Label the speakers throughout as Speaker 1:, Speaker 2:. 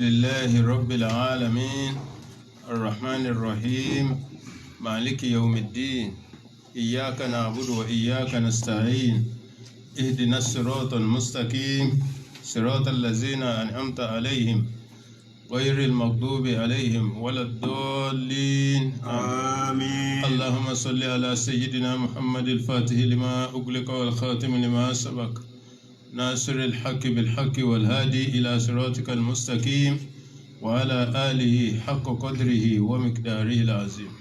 Speaker 1: لله رب العالمين الرحمن الرحيم مالك يوم الدين إياك نعبد وإياك نستعين اهدنا الصراط المستقيم صراط الذين أنعمت عليهم غير المغضوب عليهم ولا الضالين
Speaker 2: آمين.
Speaker 1: اللهم صل على سيدنا محمد الفاتح لما أغلق والخاتم لما سبق ناصر الحق بالحق والهادي إلى صراطك المستقيم وعلى آله حق قدره ومقداره العظيم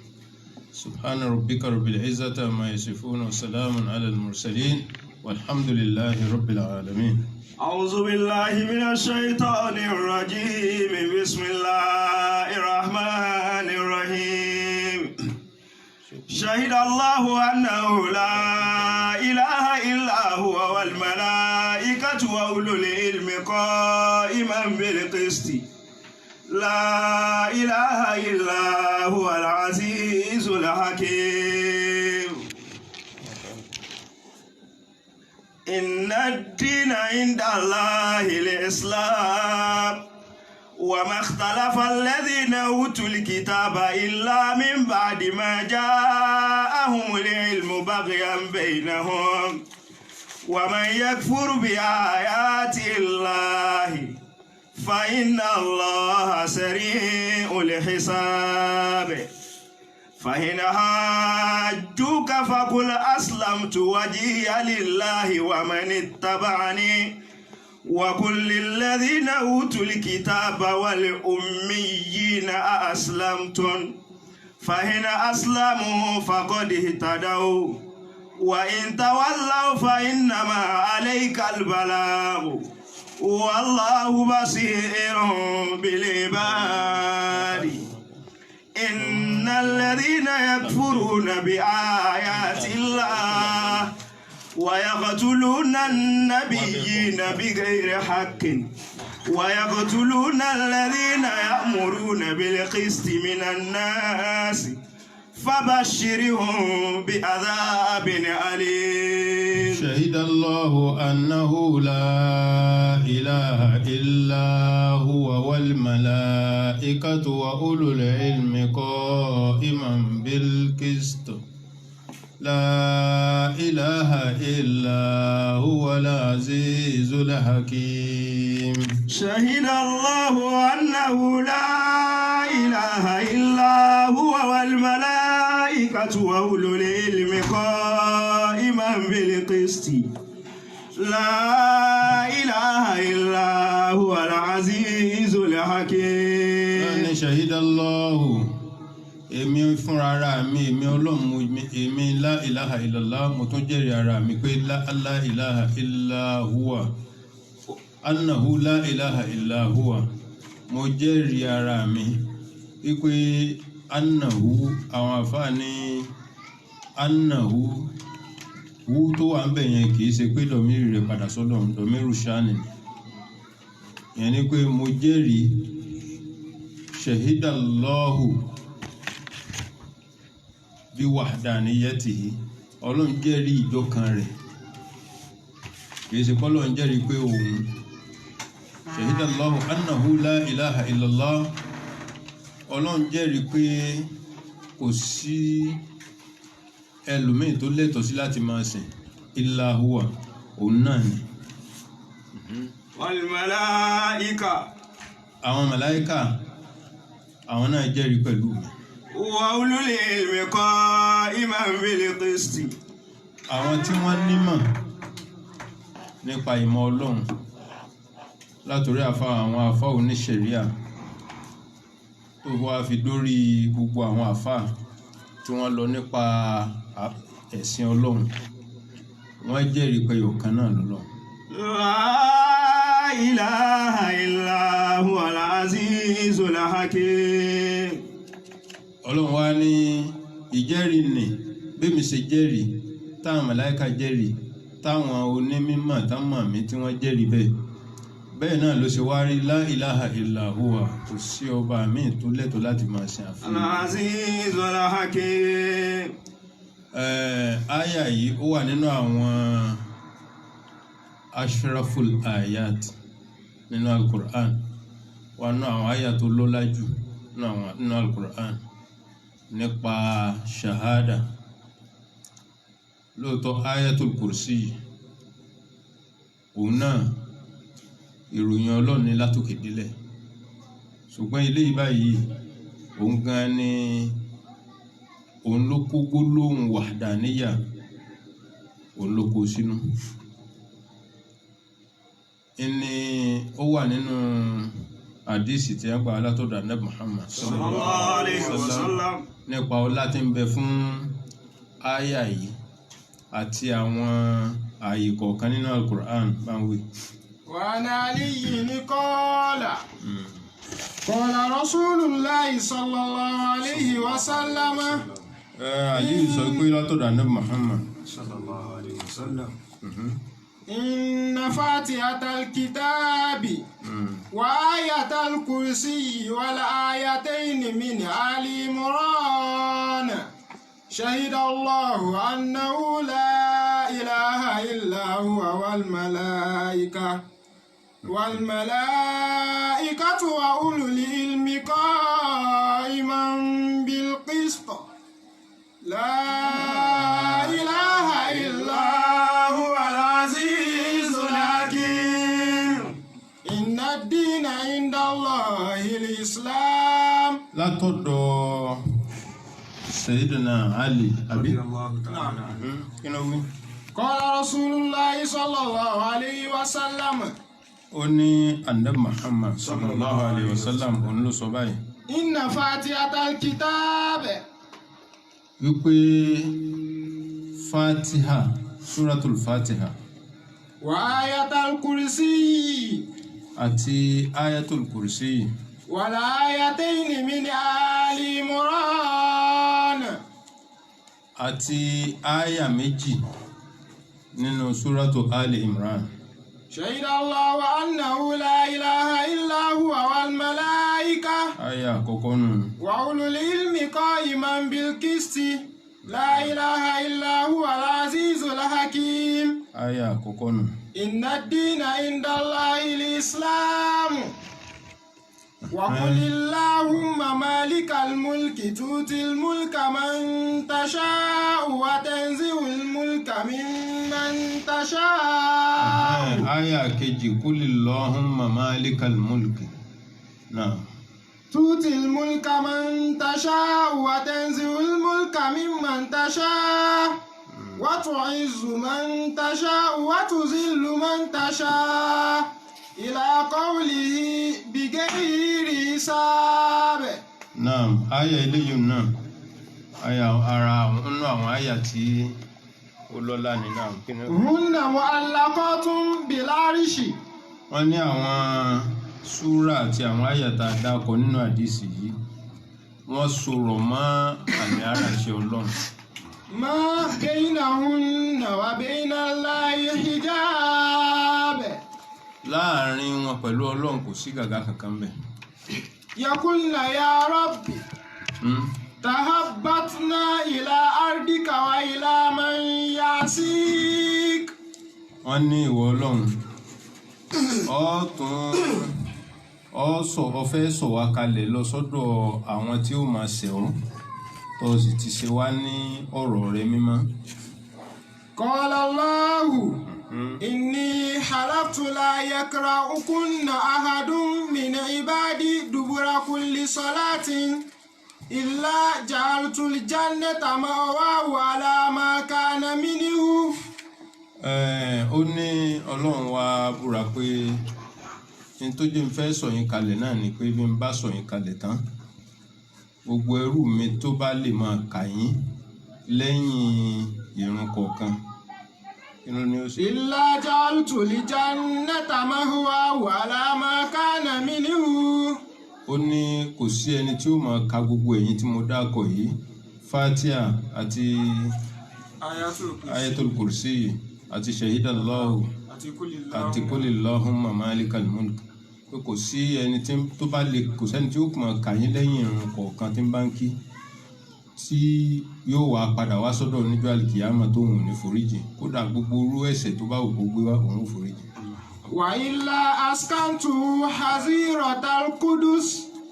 Speaker 1: سبحان ربك رب العزة ما يصفون وسلام على المرسلين والحمد لله رب العالمين.
Speaker 2: أعوذ بالله من الشيطان الرجيم. بسم الله الرحمن الرحيم. شهد الله أنه لا إله إلا هو والملائكة وأولو العلم قائما بالقسط لا إله إلا هو العزيز الحكيم. إن الدين عند الله الإسلام وما اختلف الذين أوتوا الكتاب إلا من بعد ما جاءهم العلم بغيا بينهم ومن يكفر بآيات الله فإن الله سريع الحساب. فإن حاجوك فقل أسلمت وجهي لله ومن اتبعني وقل للذين أوتوا الكتاب والأميين أأسلمتم فإن أسلموا فقد اهتدوا وإن تولوا فإنما عليك البلاغ والله بصير بالعباد. إن الذين يكفرون بآيات الله ويقتلون النبيين بغير حق ويقتلون الذين يأمرون بالقسط من الناس فبشرهم بعذاب أليم.
Speaker 1: شهد الله أنه لا إله إلا هو والملائكة وأولو العلم قائما بالقسط لا إله إلا هو العزيز الحكيم.
Speaker 2: شهد الله أنه لا إله إلا هو والملائكة وأولو العلم قائما بالقسط لا إله إلا هو العزيز الحكيم.
Speaker 1: شهد الله èmi fúnra ara mi èmi ọlọ́run èmi la ilaha illallah mo tún jẹ́rìí ara mi pé la ilaha illa huwa annahu la ilaha illa huwa mo jẹ́rìí ara mi wípé annahu àwọn àfáà ní annahu hu tó wà ń bẹ̀ yẹn kìí ṣe pé dọ̀míìrì rẹ̀ padà sọ́dọ̀ dọ̀míìrù ṣáàni yẹn ni pé mo jẹ́rìí shahidallahu bí wahdaniyatihi ọlọ́run jẹ́rìí ìjọkan rẹ̀ kìí ṣe pé ọlọ́run jẹ́rìí pé òun shahidallahu annahu la ilaha illallah ọlọ́run jẹ́rìí pé kò sí ẹlòmíì tó lẹ́tọ̀ọ́ sí láti máa sìn illa huwa òun náà ni.
Speaker 2: wal malaika
Speaker 1: àwọn màláíkà àwọn náà jẹ́rìí pẹ̀lú mi.
Speaker 2: wa ulul ilmi qa'iman bil qisti.
Speaker 1: àwọn tí wọ́n nímọ̀ nípa ìmọ̀ ọlọ́run látòrí àwọn àfá oníṣẹ̀ríà tó wá fi dórí gbogbo àwọn àfá tí wọ́n lọ nípa ẹ̀sìn ọlọ́run wọ́n jẹ́rìí pé ọ̀kan náà lọ́lọ́run.
Speaker 2: La ilaha illa huwal azizul hakim.
Speaker 1: ọlọ́run wá ní ìjẹ́rìí nì bẹ́mi ṣe jẹ́rìí táwọn màláíkà jẹ́rìí táwọn onímọ̀ táwọn mi tí wọ́n jẹ́rìí bẹ́ẹ̀ náà ló ṣe wá rí la ilaha illa huwa kò sí ọba míì tó lẹ́tọ̀ọ́ láti máa ṣe àfihàn.
Speaker 2: al-azizul hakim.
Speaker 1: Àyà yìí ó wà nínú àwọn ashraful ayat nínú al-Qur'an wà nínú àwọn àyà tó lọ́lá jù nínú Al-Qur'an nípa shahada. Lóòótọ́ Ayatul Kursi òun náà ìròyìn Ọlọ́run ní látòkè délẹ̀, ṣùgbọ́n ilé ìbáyìí òun gan ni òun ló kó gbólóhùn wahdaniyya òun ló kó sínú. Ìní ó wà nínú àdísì tí a gbà látọ̀dọ̀ Ànábì Muhammad
Speaker 2: sallallahu alayhi wa sallam
Speaker 1: nípa ọlá tí ń bẹ fún àyà yìí àti àwọn ààyè kọ̀ọ̀kan nínú Al-Qur'an báwí.
Speaker 3: وعن علي قال قال رسول الله صلى الله عليه وسلم
Speaker 1: Àlí sọ pé látọ̀dọ̀ Ànábì Muhammad
Speaker 2: sallallahu alayhi wa sallam
Speaker 3: إن فاتحة الكتاب وآية الكرسي والآيتين من آل عمران شهد الله أنه لا إله إلا هو والملائكة وأولو العلم قائما بالقسط لا إله إلا هو العزيز الحكيم إن الدين عند الله الإسلام.
Speaker 1: látọ̀dọ̀ Sayyidina Ali àbí
Speaker 2: radiyallahu ta'ala anhu.
Speaker 1: kí ló wí.
Speaker 3: قال رسول الله صلى الله عليه وسلم
Speaker 1: Ó ní Ànábì Muhammad sallallahu alayhi wa sallam òun ló sọ báyìí
Speaker 3: إن فاتحة الكتاب
Speaker 1: wípé Fatiha, Suratul Fatiha
Speaker 3: وآية الكرسي
Speaker 1: àti Ayatul Kursi
Speaker 3: والآيتين من آل عمران
Speaker 1: àti àyà méjì nínú Suratu Ali Imran.
Speaker 3: شهد الله أنه لا إله إلا هو والملائكة
Speaker 1: Àyà àkọ́kọ́ nù.
Speaker 3: وأولو العلم قائما بالقسط لا إله إلا هو العزيز الحكيم
Speaker 1: Àyà àkọ́kọ́ nù.
Speaker 3: إن الدين عند الله الإسلام وقل اللهم مالك الملك تؤتي الملك من تشاء وتنزع الملك ممن تشاء
Speaker 1: Àyà kejì Qulillahumma malikal mulki. Náà.
Speaker 3: تؤتي الملك من تشاء وتنزع الملك ممن تشاء وتعز من تشاء وتذل من تشاء إلى قوله بغير حساب.
Speaker 1: Naam, àyà eléyìí náà, àyà ara nínú àwọn àyà tí ó lọ́lá ní náà. Kí ni ó?
Speaker 3: هن معلقات بالعرش
Speaker 1: Wọ́n ní àwọn súrà àti àwọn àyà tá a dákọ nínú àdísì yìí, wọ́n sọ̀rọ̀ mọ́ àmì àràṣẹ Ọlọ́run.
Speaker 3: ما بينهن وبين الله حجاب
Speaker 1: Láàárín wọn pẹ̀lú Ọlọ́run kò sí gàgá kankan bẹ̀.
Speaker 3: يقولن يا رب تهبطنا إلى أرضك وإلى من يعصيك.
Speaker 1: Wọ́n ní ìwọ Ọlọ́run, ọ fẹ́ sọ̀ wá kalẹ̀ lọ sọ́dọ̀ àwọn tí ó máa ṣẹ̀ ọ́, tó sì ti ṣe wá ní ọ̀rọ̀ rẹ mímọ́.
Speaker 3: قال الله إني حلفت لا يكرهكن أحد من عبادي دبر كل صلاة إلا جعلت الجنة مأواه على ما كان منه.
Speaker 1: Ó ní Ọlọ́run wá búra pé ní tó jẹ́ ń fẹ́ sọ̀ yín kalẹ̀ náà ni pé bí n bá sọ̀ yín kalẹ̀ tán, gbogbo ẹrú mi tó bá lè máa kà yín lẹ́yìn ìrun kọ̀ọ̀kan, inú ni ó ṣe.
Speaker 3: إلا جعلت الجنة مأواه على ما كان منه.
Speaker 1: Ó ní kò sí ẹni tí ó máa ka gbogbo ẹ̀yin tí mo dákọ̀ yìí, Fatiha àti Ayatul Kursi àti Shahidallahu àti Qulillahumma malikal mulk, pé kò sí ẹni tó bá lè, kò sẹ́ni tí ó máa kà yín lẹ́yìn ìrun kọ̀ọ̀kan tí ń bá ń kí tí yóò wá padà wá sọ́dọ̀ níjọ́ àlìkìyámà tó òun ní foríjì, kódà gbogbo orú ẹ̀ṣẹ̀ tó bá wù kó gbé wá òun foríjì.
Speaker 3: وإلا أسكنته حظيرة القدس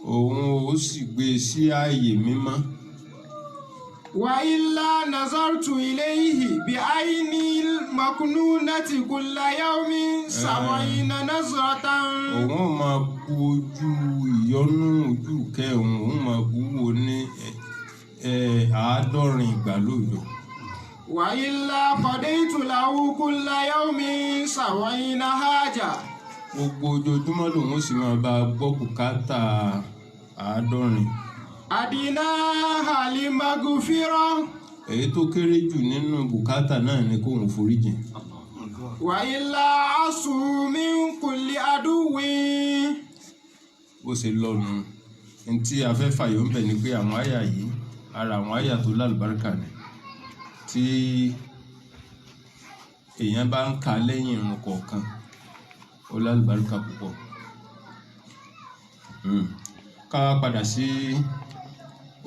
Speaker 1: òun ó sì gbé sí ààyè mímọ́.
Speaker 3: وإلا نظرت إليه بعيني المكنونة كل يوم 70 نظرة.
Speaker 1: òun ó máa bu ojú ìyọ́nú ojú kẹhùn òun máa bu wo ní 70 ìgbà lóòjọ́.
Speaker 3: وإلا قضيت له كل يوم 70 حاجة.
Speaker 1: gbogbo ojoojúmọ́ lòun ó sì máa bá a gbọ́ bùkátà 70.
Speaker 3: أدناها لمغفرة.
Speaker 1: èyí tó kéré jù nínú bùkátà náà ni kóun foríjì.
Speaker 3: وإلا عصوا من كل عدو.
Speaker 1: bó ṣe lọ́nu ntí afẹ́fàyọ̀ ń bẹ̀ ni pé àwọn àyà yìí ara àwọn àyà tó lálùbáríkà ni tí èèyàn bá ń ka lẹ́yìn irun kọ̀ọ̀kan ó lálùbáríkà púpọ̀. ká padà sí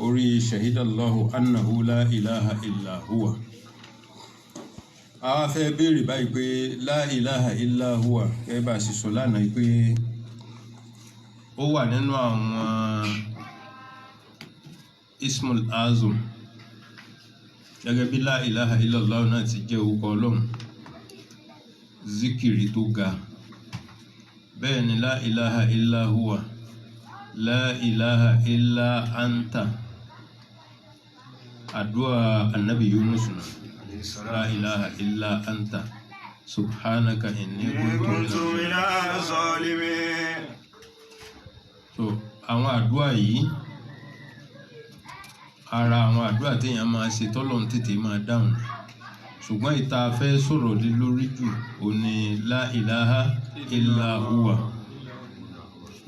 Speaker 1: orí shahidallahu annahu la ilaha illa huwa. a wá fẹ́ béèrè báyìí pé la ilaha illa huwa ẹ bá sì sọ lánàá pé ó wà nínú àwọn ismul azum gẹ́gẹ́ bí la ilaha illallah náà ti jẹ́ orúkọ ọlọ́run zikiri tó ga. bẹ́ẹ̀ ni la ilaha illa huwa la ilaha illa anta àdúrà annabi Yunus náà la ilaha illa anta subhanaka inni kuntu
Speaker 2: minaz zalimin.
Speaker 1: so àwọn àdúrà yìí ara àwọn àdúrà téèyàn máa ṣe tọ́lọ́run tètè máa dáhùn ṣùgbọ́n ìta fẹ́ sọ̀rọ̀ lé lórí jù ó ní la ilaha illa huwa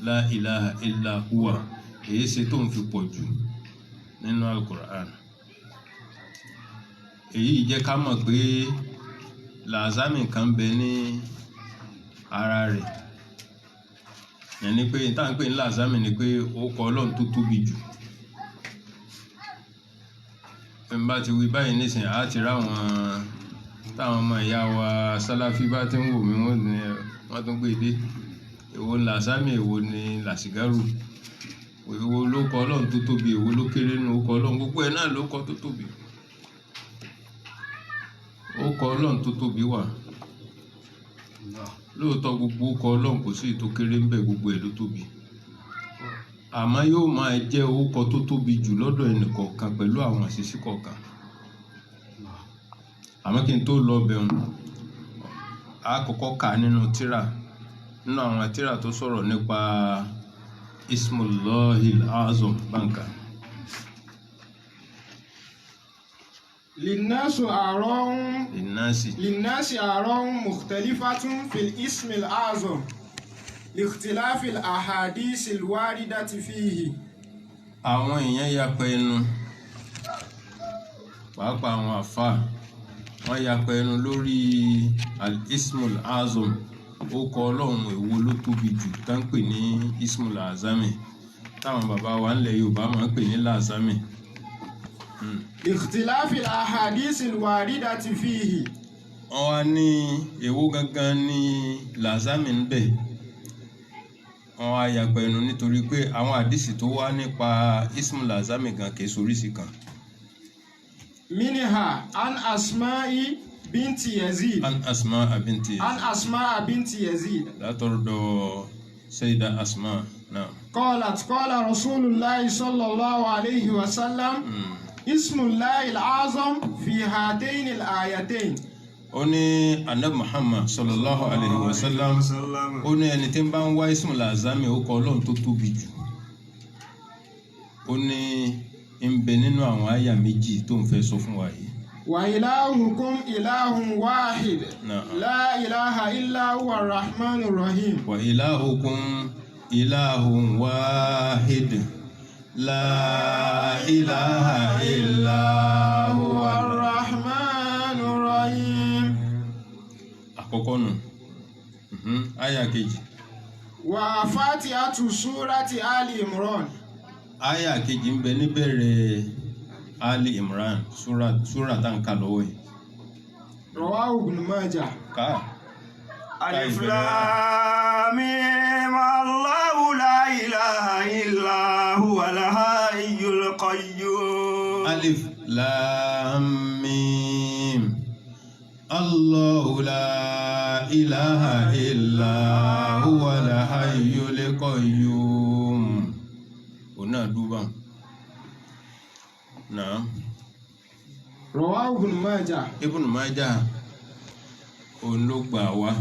Speaker 1: la ilaha illa huwa èyí ṣe tó ń fi pọ̀ jù nínú al-Qur'an. èyí jẹ́ ká mọ̀ pé làzámì kan bẹ ní ara rẹ̀ yẹn ni pé tá à ń pè ní làzámì ni pé ó kọ ọlọ́run tó tóbi jù. n bá ti wí báyìí nísìnyí á ti ráwọn táwọn ọmọ ìyá wa sálàfí bá ti ń wò mí wọ́n tún gbé dé èwo ni làzámì èwo ni làṣìgárù èwo ló kọ ọlọ́run tó tóbi èwo ló kéré nínú ó kọ ọlọ́run gbogbo ẹ̀ náà ló kọ tó tóbi. ó kọ ọlọ́run tó tóbi wà lóòótọ́ gbogbo ó kọ ọlọ́run kò sí tó kéré ń bẹ gbogbo ẹ̀ ló tóbi àmọ́ yóò máa jẹ́ orúkọ tó tóbi jù lọ́dọ̀ ẹnìkọ̀ọ̀kan pẹ̀lú àwọn àṣìṣe kọ̀ọ̀kan. àmọ́ kí n tó lọ bẹ̀rùn a kọ́kọ́ kà nínú àwọn tírà tó sọ̀rọ̀ nípa ismullahil azam banka.
Speaker 3: للناس آراء مختلفة في الاسم الأعظم لاختلاف الأحاديث الواردة فيه.
Speaker 1: àwọn èèyàn yapa ẹnu pàápàá àwọn àfáà wọ́n yapa ẹnu lórí al-ismul azam ó kọ ọlọ́run èwo ló tóbi jù tá ń pè ní ismul azami táwọn bàbá wa ńlẹ̀ Yorùbá máa ń pè ní làzámì.
Speaker 3: لاختلاف الأحاديث الواردة فيه.
Speaker 1: wọ́n wá ní èwo gangan ní làzámì ń bẹ. wọ́n wá yapa ẹnu nítorí pé àwọn àdìsí tó wá nípa ismul azami gan kìí soríṣi kan.
Speaker 3: منها عن أسماء بنت يزيد.
Speaker 1: عن أسماء بنت يزيد.
Speaker 3: عن أسماء بنت يزيد.
Speaker 1: لا ترد سيدة أسماء. نعم.
Speaker 3: قالت قال رسول الله صلى الله عليه وسلم اسم الله الأعظم في هاتين الآيتين.
Speaker 1: ó ní anabi Muhammad sallallahu alayhi wa sallam ó ní ẹni tí ń bá ń wá ismul azami ó kọ ọlọ́run tó tóbi jù ó ní ń bẹ nínú àwọn àyà méjì tó ń fẹ́ sọ fún wa yìí.
Speaker 3: wa ilahukum ilahun wahid.
Speaker 1: Na'am.
Speaker 3: La ilaha illa huwa ar-rahmanur rahim.
Speaker 1: wa ilahukum ilahun wahid la ilaha illa huwa
Speaker 3: ar-rahmanur rahim.
Speaker 1: àkọ́kọ́ nù àyà kejì.
Speaker 3: wa fatihatu surati Ali Imran.
Speaker 1: àyà kejì ń bẹ níbẹ̀rẹ̀ Ali Imran súrà tá ń kà lọ́wọ́ yìí.
Speaker 3: Rawahu Ibn Majah.
Speaker 1: ká
Speaker 2: ألف لام ميم الله لا إله إلا هو الحي القيوم
Speaker 1: alif lam mim Allahu la ilaha illa huwa al-hayyul qayyum. Ona duba na
Speaker 3: Rawahu Ibn Majah.
Speaker 1: Ibn Majah òun ló gbà wá.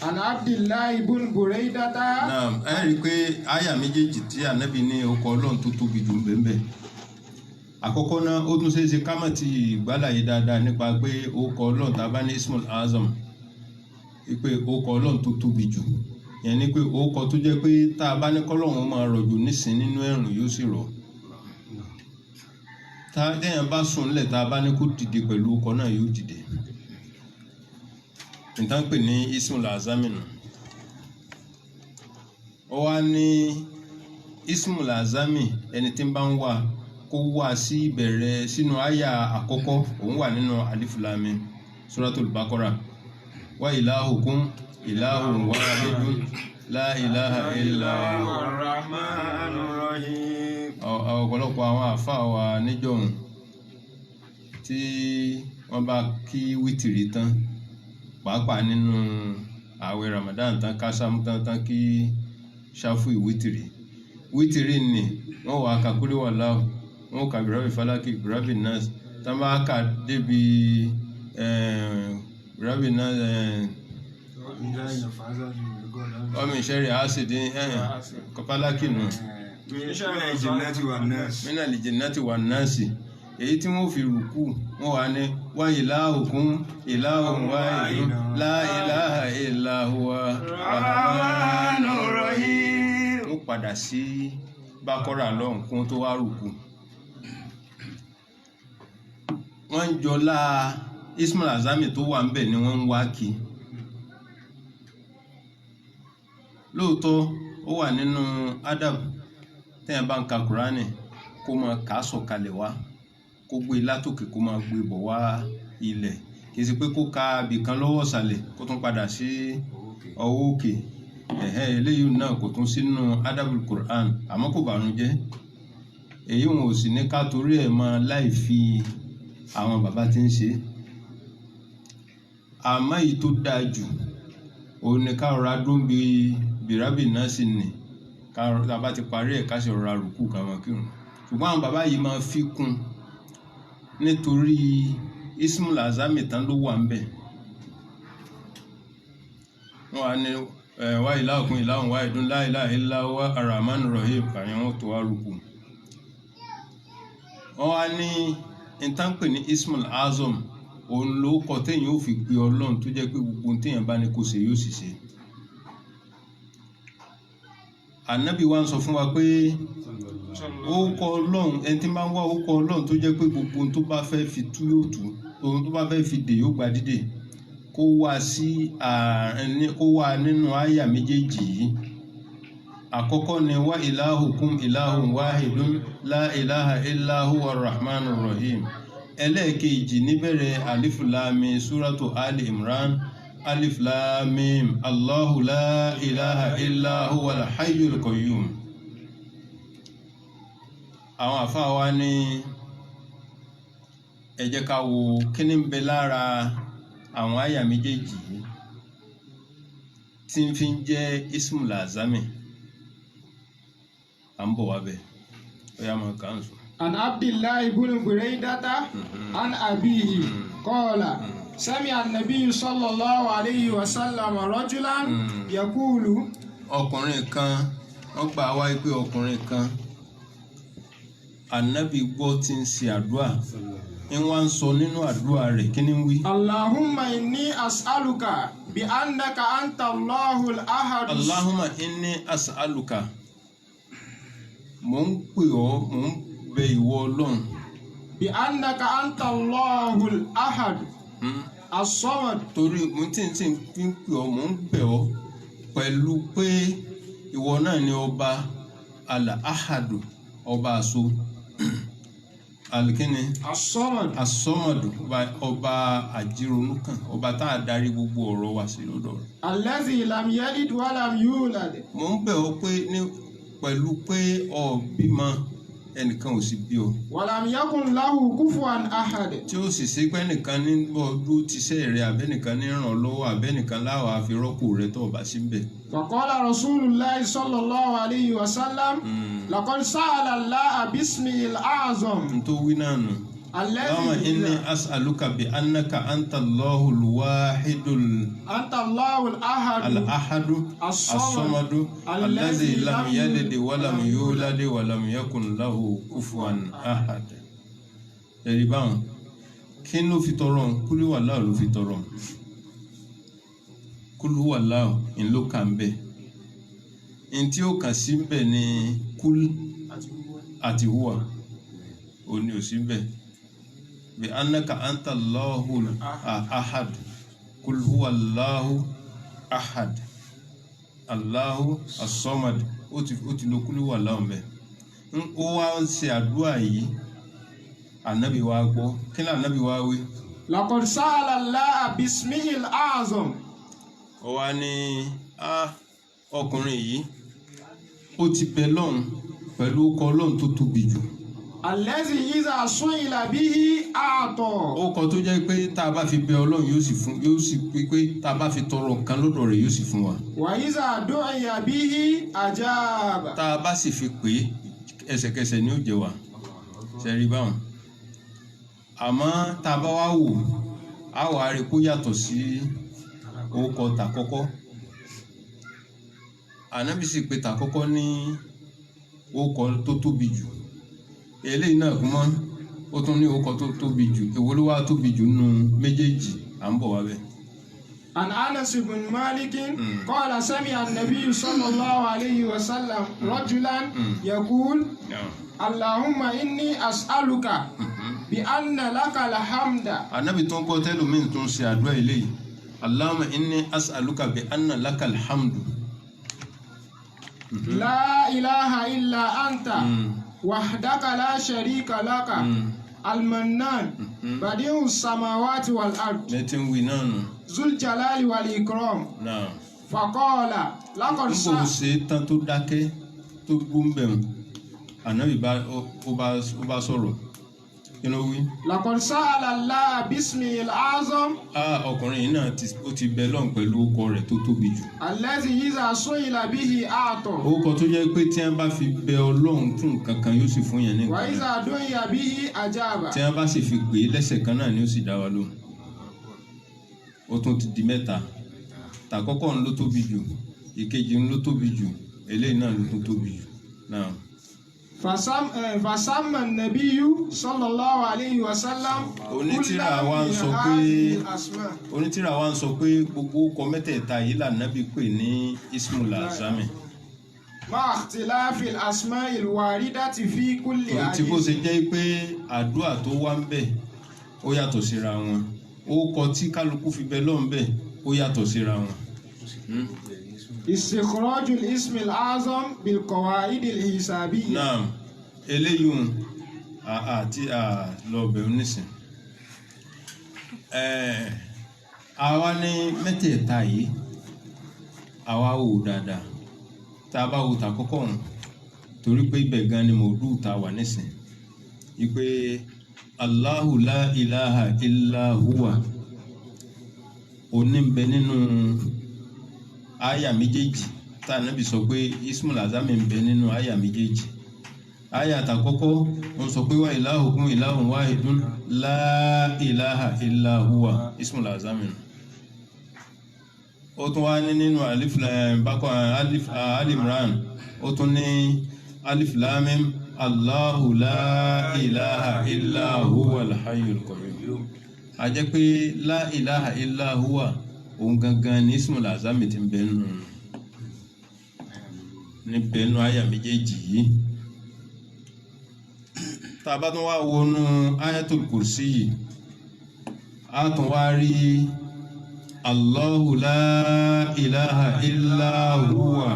Speaker 3: An Abdullah ibn Buraidata.
Speaker 1: Naam, ẹ rí i pé àyà méjèèjì tí ànábì ní orúkọ Ọlọ́run tó tóbi jù ń bẹ́ẹ̀ àkọ́kọ́ náà ó tún ṣeé ṣe ká má ti gbálàyé dáadáa nípa pé orúkọ Ọlọ́run tá a bá ní Ismul Azam pé orúkọ Ọlọ́run tó tóbi jù yẹn ni pé orúkọ tó jẹ́ pé tá a bá ní kọ́lọ́run máa rọ̀jò nísìn nínú ẹ̀rùn yóò sì rọ̀ tá ẹ̀yàn bá sùn lẹ̀ tá a bá ní kó dìde pẹ̀lú orúkọ náà yóò dìde nǹkan pè ní Ismul Azam nù ó wá ní Ismul Azam ẹni tí ń bá ń wà kó wá sí ìbẹ̀rẹ̀ sínú àyà àkọ́kọ́ òun wà nínú Alif Lam Mim Suratul Baqara wa ilahukum ilahun wahidun la ilaha illa huwa
Speaker 2: Ar-Rahmanur Rahim.
Speaker 1: ọ̀pọ̀lọpọ̀ àwọn àfáà wa níjọ̀hún tí wọ́n bá kí wítìrì tán pàápàá nínú ààwẹ̀ Ramadan tán kásámú tán kí ṣáfù wítìrì ni wọ́n wà kakúlé wà láwù wọ́n kà bìrọ́bì fálákì bìrọ́bì náà tán bá kà débi bìrọ́bì náà ọmọ ìṣẹ́rì àásìdí fálákì nù mínà lè jinnati wan nasi èyí tí wọ́n fi rùkú wọ́n wà ní wa ilahukum ilahun wahidun la ilaha illa huwa
Speaker 2: Ar-Rahmanur Rahim.
Speaker 1: wọ́n padà sí Bákọ́rà lọ́hùn kún tó wá rùkú wọ́n ń jọlá Ismul Azam tó wà ń bẹ̀ ni wọ́n ń wá kí lóòótọ́ ó wà nínú adab tẹ́yàn bá ń ka Kùránì kó máa kà á sọ̀kalẹ̀ wá kó gbé látòkè kó máa gbé bọ̀ wá ilẹ̀ kìí ṣe pé kó ka ibìkan lọ́wọ́ ìsàlẹ̀ kó tún padà sí ọwọ́ òkè eléyìí náà kò tún sínú adabul Qur'an àmọ́ kò bànújẹ́ èyí wọn ò sì ní ká torí ẹ̀ máa láì fi àwọn bàbá tí ń ṣe àmọ́ èyí tó dáa jù òun ni ká rọra dún bí bìrábì náà sì nì ká rọra bá ti parí ẹ̀ ká sì rọra rùkú ká máa kírun ṣùgbọ́n àwọn bàbá yìí máa fi kún nítorí Ismul Azam tán ló wà ń bẹ̀ wọ́n wá ní wa ilahukum ilahun wahidun la ilaha illa huwa Ar-Rahmanur Rahim kàyàn wọ́n tó wá rúkú wọ́n wá ní ìtànpè ní Ismul Azam òun ló kọ téèyàn ó fi pe Ọlọ́run tó jẹ́ pé gbogbo téèyàn bá ní kó ṣe yóò sì ṣe Ànábì wa ń sọ fún wa pé orúkọ Ọlọ́run ẹni tí máa ń wá orúkọ Ọlọ́run tó jẹ́ pé gbogbo ohun tó bá fẹ́ fi tú yóò tú ohun tó bá fẹ́ fi dè yóò gba dídè kó wá sí kó wá nínú àyà méjèèjì yìí àkọ́kọ́ ni wa ilahukum ilahun wahidun la ilaha illa huwa Ar-Rahmanur Rahim ẹlẹ́ẹ̀kejì níbẹ̀rẹ̀ Alif Lam Mim Suratu Ali Imran Alif Lam Mim Allahu la ilaha illa huwa al-hayyul qayyum àwọn àfáà wa ní ẹ jẹ́ ká wo kí ní ń bẹ lára àwọn àyà méjèèjì tí ń fi ń jẹ́ Ismul Azam à ń bọ̀ wá bẹ̀ ó yá máa kà ń sùn.
Speaker 3: An Abdullah ibn Buraidata an abihi qala sami'a an-nabiy sallallahu alayhi wa sallam rajulan yaqulu.
Speaker 1: ọkùnrin kan wọ́n gbà wá pé ọkùnrin kan Ànábì gbọ́ tí ń ṣe àdúrà ń wá ń sọ nínú àdúrà rẹ̀ kí ni ń wí.
Speaker 3: Allahumma inni as'aluka bi annaka anta Allahul ahad.
Speaker 1: Allahumma inni as'aluka mò ń pè ọ́ mò ń bẹ ìwọ Ọlọ́run.
Speaker 3: Bi annaka anta Allahul ahad. As-samad.
Speaker 1: torí mo tí ń fi ń pè ọ́ mò ń bẹ̀ ọ́ pẹ̀lú pé ìwọ náà ni ọba al-ahadu ọba àṣọ alikini
Speaker 3: as-samad
Speaker 1: asọmọdù ọba àjírònú kan ọba tá a darí gbogbo ọ̀rọ̀ wa sí lọ́dọ̀ rẹ̀.
Speaker 3: allazi lam yalid wa lam yulad
Speaker 1: mo ń bẹ̀ ọ́ pé ní pẹ̀lú pé o bímọ ẹnìkan ò sì bí ọ
Speaker 3: wa lam yakun lahu kufuwan ahad
Speaker 1: tí ó sì ṣe pé ẹnìkan ní bọ́ọ̀dún tíṣẹ́ rẹ abẹ́nìkan ní ràn ọ́ lọ́wọ́ abẹ́nìkan láwàá fi rọ́pò rẹ tó o bá sí bẹ̀.
Speaker 3: faqala rasulullahi sallallahu alayhi wa sallam laqad sa'ala allaha bismihil a'zam
Speaker 1: nítorí náà nù. Allahumma inni
Speaker 3: allazi
Speaker 1: as'aluka bi annaka anta Allahul wahidul
Speaker 3: anta allahul ahad
Speaker 1: al-ahadu as-samadu allazi lam yalid wa lam yulad wa lam yakun lahu kufuwan ahad. Ẹ̀rí báwọn kí ló fi tọrọ kúlú wàláhù ló fi tọrọ kúlú wàláhù ń ló kà ń bẹ̀ ń tí ó kà sí ń bẹ̀ ní kúl àti hùwà òní ò sí ń bẹ̀ bí annaka anta Allahul ahad kúl huwa Allahu ahad Allahu as-samad ó ti lo kúlú wàláhù ń bẹ̀ ó wá ń ṣe àdúrà yìí ànábì wa gbọ́ kí ni ànábì wa wí.
Speaker 3: laqad sa'ala allaha bismihil a'zam
Speaker 1: ó wá ní ọkùnrin yìí ó ti bẹ lọ́hùn pẹ̀lú ọkọ̀ ọlọ́run tó tóbi jù.
Speaker 3: allazi iza su'ila bihi a'ta
Speaker 1: ó kọ tó jẹ́ pé tá a bá fi bẹ ọlọ́run yóò sì pé tá a bá fi tọrọ nǹkan lọ́dọ̀ rẹ̀ yóò sì fún wa.
Speaker 3: wa iza du'iya bihi ajaba
Speaker 1: tá a bá sì fi pè é ẹsẹ̀kẹsẹ̀ ni ó jẹ wá ṣẹ́rí báwọn. àmọ́ tá a bá wá wò á wà á rí kó yàtọ̀ sí orúkọ tàkọ́kọ́ ànábì sì pé tàkọ́kọ́ ní orúkọ tó tóbi jù eléyìí náà kún mọ́ ó tún ní orúkọ tó tóbi jù èwo ló wá tóbi jù nínú méjèèjì à ń bọ̀ wá bẹ́ẹ̀.
Speaker 3: عن أنس بن مالك قال سمع النبي صلى الله عليه وسلم رجلا يقول اللهم إني أسألك بأن لك الحمد.
Speaker 1: Ànábì tó ń gbọ́ tẹ́lòmíì tó ń ṣe àdúrà eléyìí Allahumma inni as'aluka bi anna laka alhamdu.
Speaker 3: لا إله إلا أنت وحدك لا شريك لك المنان بديع السماوات والأرض
Speaker 1: lẹ́tí ń wí náà nù.
Speaker 3: ذو الجلال والإكرام.
Speaker 1: náà
Speaker 3: فقال لقد
Speaker 1: n kò ṣe tán tó dákẹ́ tó gbóǹbẹ̀rún ànábì ó bá sọ̀rọ̀ kí ló wí.
Speaker 3: لقد سأل الله باسمه الأعظم
Speaker 1: ọkùnrin yìí náà ó ti bẹ lọ́n pẹ̀lú orúkọ rẹ̀ tó tóbi jù.
Speaker 3: الذي إذا سئل به أعطى
Speaker 1: orúkọ tó jẹ́ pé tí wọ́n bá fi bẹ ọlọ́run fún nǹkan kan yóò sì fún yẹn ní nǹkan náà.
Speaker 3: وإذا دعي به أجاب.
Speaker 1: tí wọ́n bá sì fi pè é lẹ́sẹ̀ kan náà ni ó sì dá wa lóhùn. ó tún ti di mẹ́ta tàkọ́kọ́ ń ló tóbi jù ìkejì ń ló tóbi jù eléyìí náà ló tún tóbi jù náà.
Speaker 3: فسمى النبي صلى الله عليه وسلم
Speaker 1: onítìrà wa ń sọ pé onítìrà wa ń sọ pé gbogbo ọkọ mẹ́tẹ̀ẹ̀ta yìí lànàbí pè ní ismul azami.
Speaker 3: مع اختلاف الأسماء الواردة في كل
Speaker 1: tí bó
Speaker 3: حديث.
Speaker 1: ṣe jẹ́ pé àdúrà tó wá ń bẹ̀ ó yàtọ̀ síra wọn orúkọ tí kálukú fi bẹ lọ́n bẹ̀ ó yàtọ̀ síra wọn.
Speaker 3: استخراج الاسم الأعظم بالقواعد الحسابية.
Speaker 1: náà eléyìí àti lọ́ọ̀bẹ̀ onísìn àwa ní mẹ́tẹ̀ẹ̀ta yìí àwa wò dáadáa tá a bá wò tà kọ́kọ́ ọ̀hún torí pé ibẹ̀ gan ni mòdù tá a wà nísìn ìpè Allahu la ilaha illa huwa òní ń bẹ nínú àyà méjèèjì tá a nábì sọ pé ismul azami ń bẹ nínú àyà méjèèjì àyà àtàkọ́kọ́ wọ́n sọ pé wa ilahukum ilahun wahidun la ilaha illa huwa ismul azami nù. ó tún wá ní nínú alif bákọ alimran ó tún ní alif lamim Allahu la ilaha illa huwa al-hayyul qayyum. a jẹ́ pé la ilaha illa huwa òun gangan ní ismul azami ti ń bẹ nù ní bẹnu àyà méjèèjì yìí. tá a bá tún wá wọnú ayatul kursi yìí a tún wá rí Allahu la ilaha illa huwa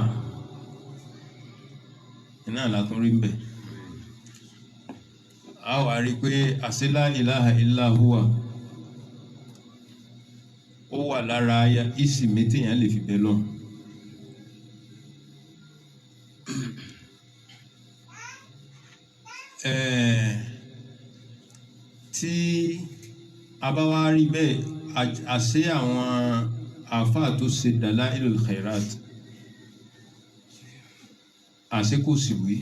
Speaker 1: iná látún rí mbẹ a wà rí pé àṣẹ la ilaha illa huwa ó wà lára aya ìsìmí téèyàn lè fi bẹ lọ́hùn. Tí a bá wá rí bẹ́ẹ̀ àṣẹ àwọn àfáà tó ṣe dalailul khairat àṣẹ kò sì wí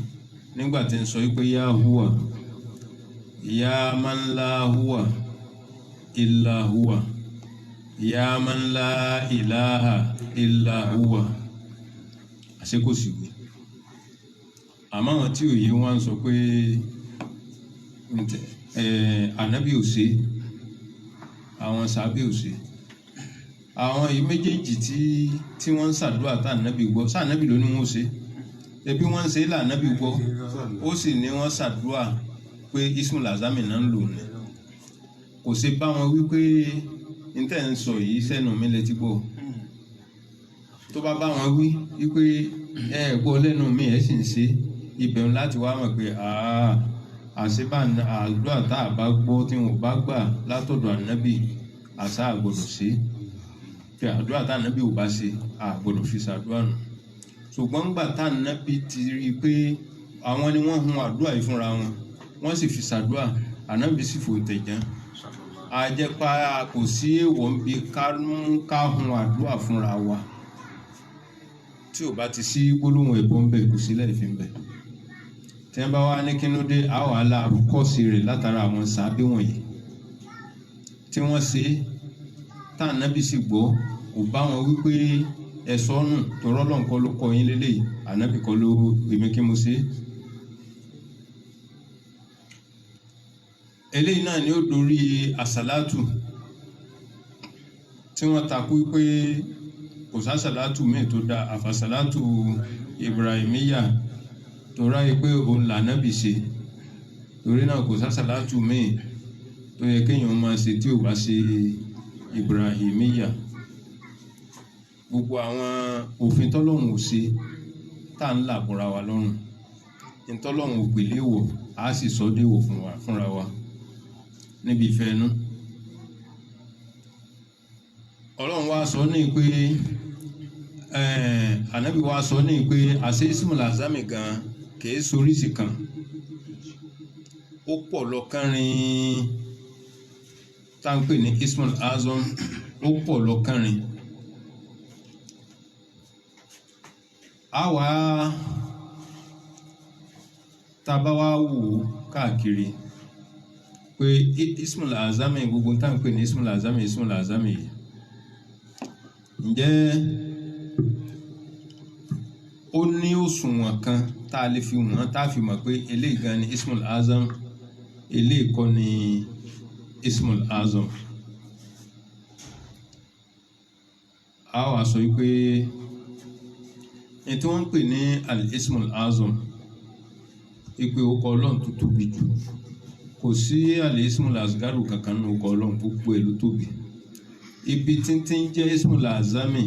Speaker 1: nígbà tí ń sọ wípé yá huwa yá man la huwa illa huwa yá man la ilaha illa huwa àṣẹ kò sì wí. Àmọ́ àwọn tí òye wọn sọ pé ànábì ò ṣe, àwọn sàábé ò ṣe, àwọn yìí méjèèjì tí wọ́n ń ṣàdúrà tá ànábì gbọ́ sànábì ló ní wọ́n ṣe ẹbí wọ́n ń ṣe là ànábì gbọ́ ó sì ní wọ́n ṣàdúrà pé ismul azami náà ń lò ní kò ṣe bá wọn wípé níta ń sọ yìí sẹ́nu mi létí gbọ́ tó bá bá wọn wí wípé ẹ gbọ́ lẹ́nu mi ẹ sì ń ṣe ibẹ̀ láti wá mọ̀ pé àṣebà àdúrà tá a bá gbọ́ tí wọn bá gbà látọ̀dọ̀ ànábì àṣà àgbọ̀dọ̀ ṣe tí àdúrà tá ànábì ò bá ṣe àgbọ̀dọ̀ fi ṣàdúrà nù ṣùgbọ́n gbà tá ànábì ti rí i pé àwọn ni wọ́n hun àdúrà yìí fúnra wọn wọ́n sì fi ṣàdúrà ànábì sì fò tẹ̀ján àjẹpá kò sí èèwọ̀ ń bi ká hun àdúrà fúnra wa tí ò bá ti sí gbólóhùn ẹ̀bọ ń bẹ kò sí lẹ́ẹ̀fín bẹ tí wọ́n bá wá ní kí ló dé àwọn aláàkọ́sí rẹ̀ látara àwọn sàábé wọ̀nyí tí wọ́n ṣe tá ànábì sì gbọ́ kò bá wọn wípé ẹ̀sọ́ nù tọrọ lọ́nkọ́ ló kọ yín lélẹ́yìí ànábì kọ́ ló èmi kí mo ṣe. Eléyìí náà ni ó dorí àsàlátù tí wọ́n takú pé kò sásàlátù míì tó dá àfàsàlátù Ibrahimiyya tó ráyè pé òun lànábì ṣe torí náà kò sásàlátù míì tó yẹ kéèyàn máa ṣe tí ò bá ṣe Ibrahimiyya. Gbogbo àwọn òfin tọ́lọ́hun ò ṣe tá ń là bọ́ra wa lọ́rùn ní tọ́lọ́hun ò gbèlé wọ̀ á sì sọ déwò fúnra wa níbi ìfẹ́ inú. Ọlọ́run wá sọ ní pé ànábì wá sọ ní pé àṣẹ ismul azami gan kìí soríṣi kan ó pọ̀ lọ́kànrin tá ń pè ní ismul azam ó pọ̀ lọ́kànrin. Àwa tá bá wá wò káàkiri pé ismul azami gbogbo tá ń pè ní ismul azami yìí ǹjẹ́ ó ní òṣùwọ̀n kan tá a lè fi wọ́n tá a fi mọ̀ pé eléyìí gan ni ismul azam eléyìí kọ́ ni ismul azam. A wá sọ pé ètò wọ́n ń pè ní al-ismul azam ìpè orúkọ Ọlọ́run tó tóbi jù kò sí al-ismul asgaru kankan ní orúkọ Ọlọ́run gbogbo ẹ̀ ló tóbi. Ibi tíntín jẹ́ ismul azami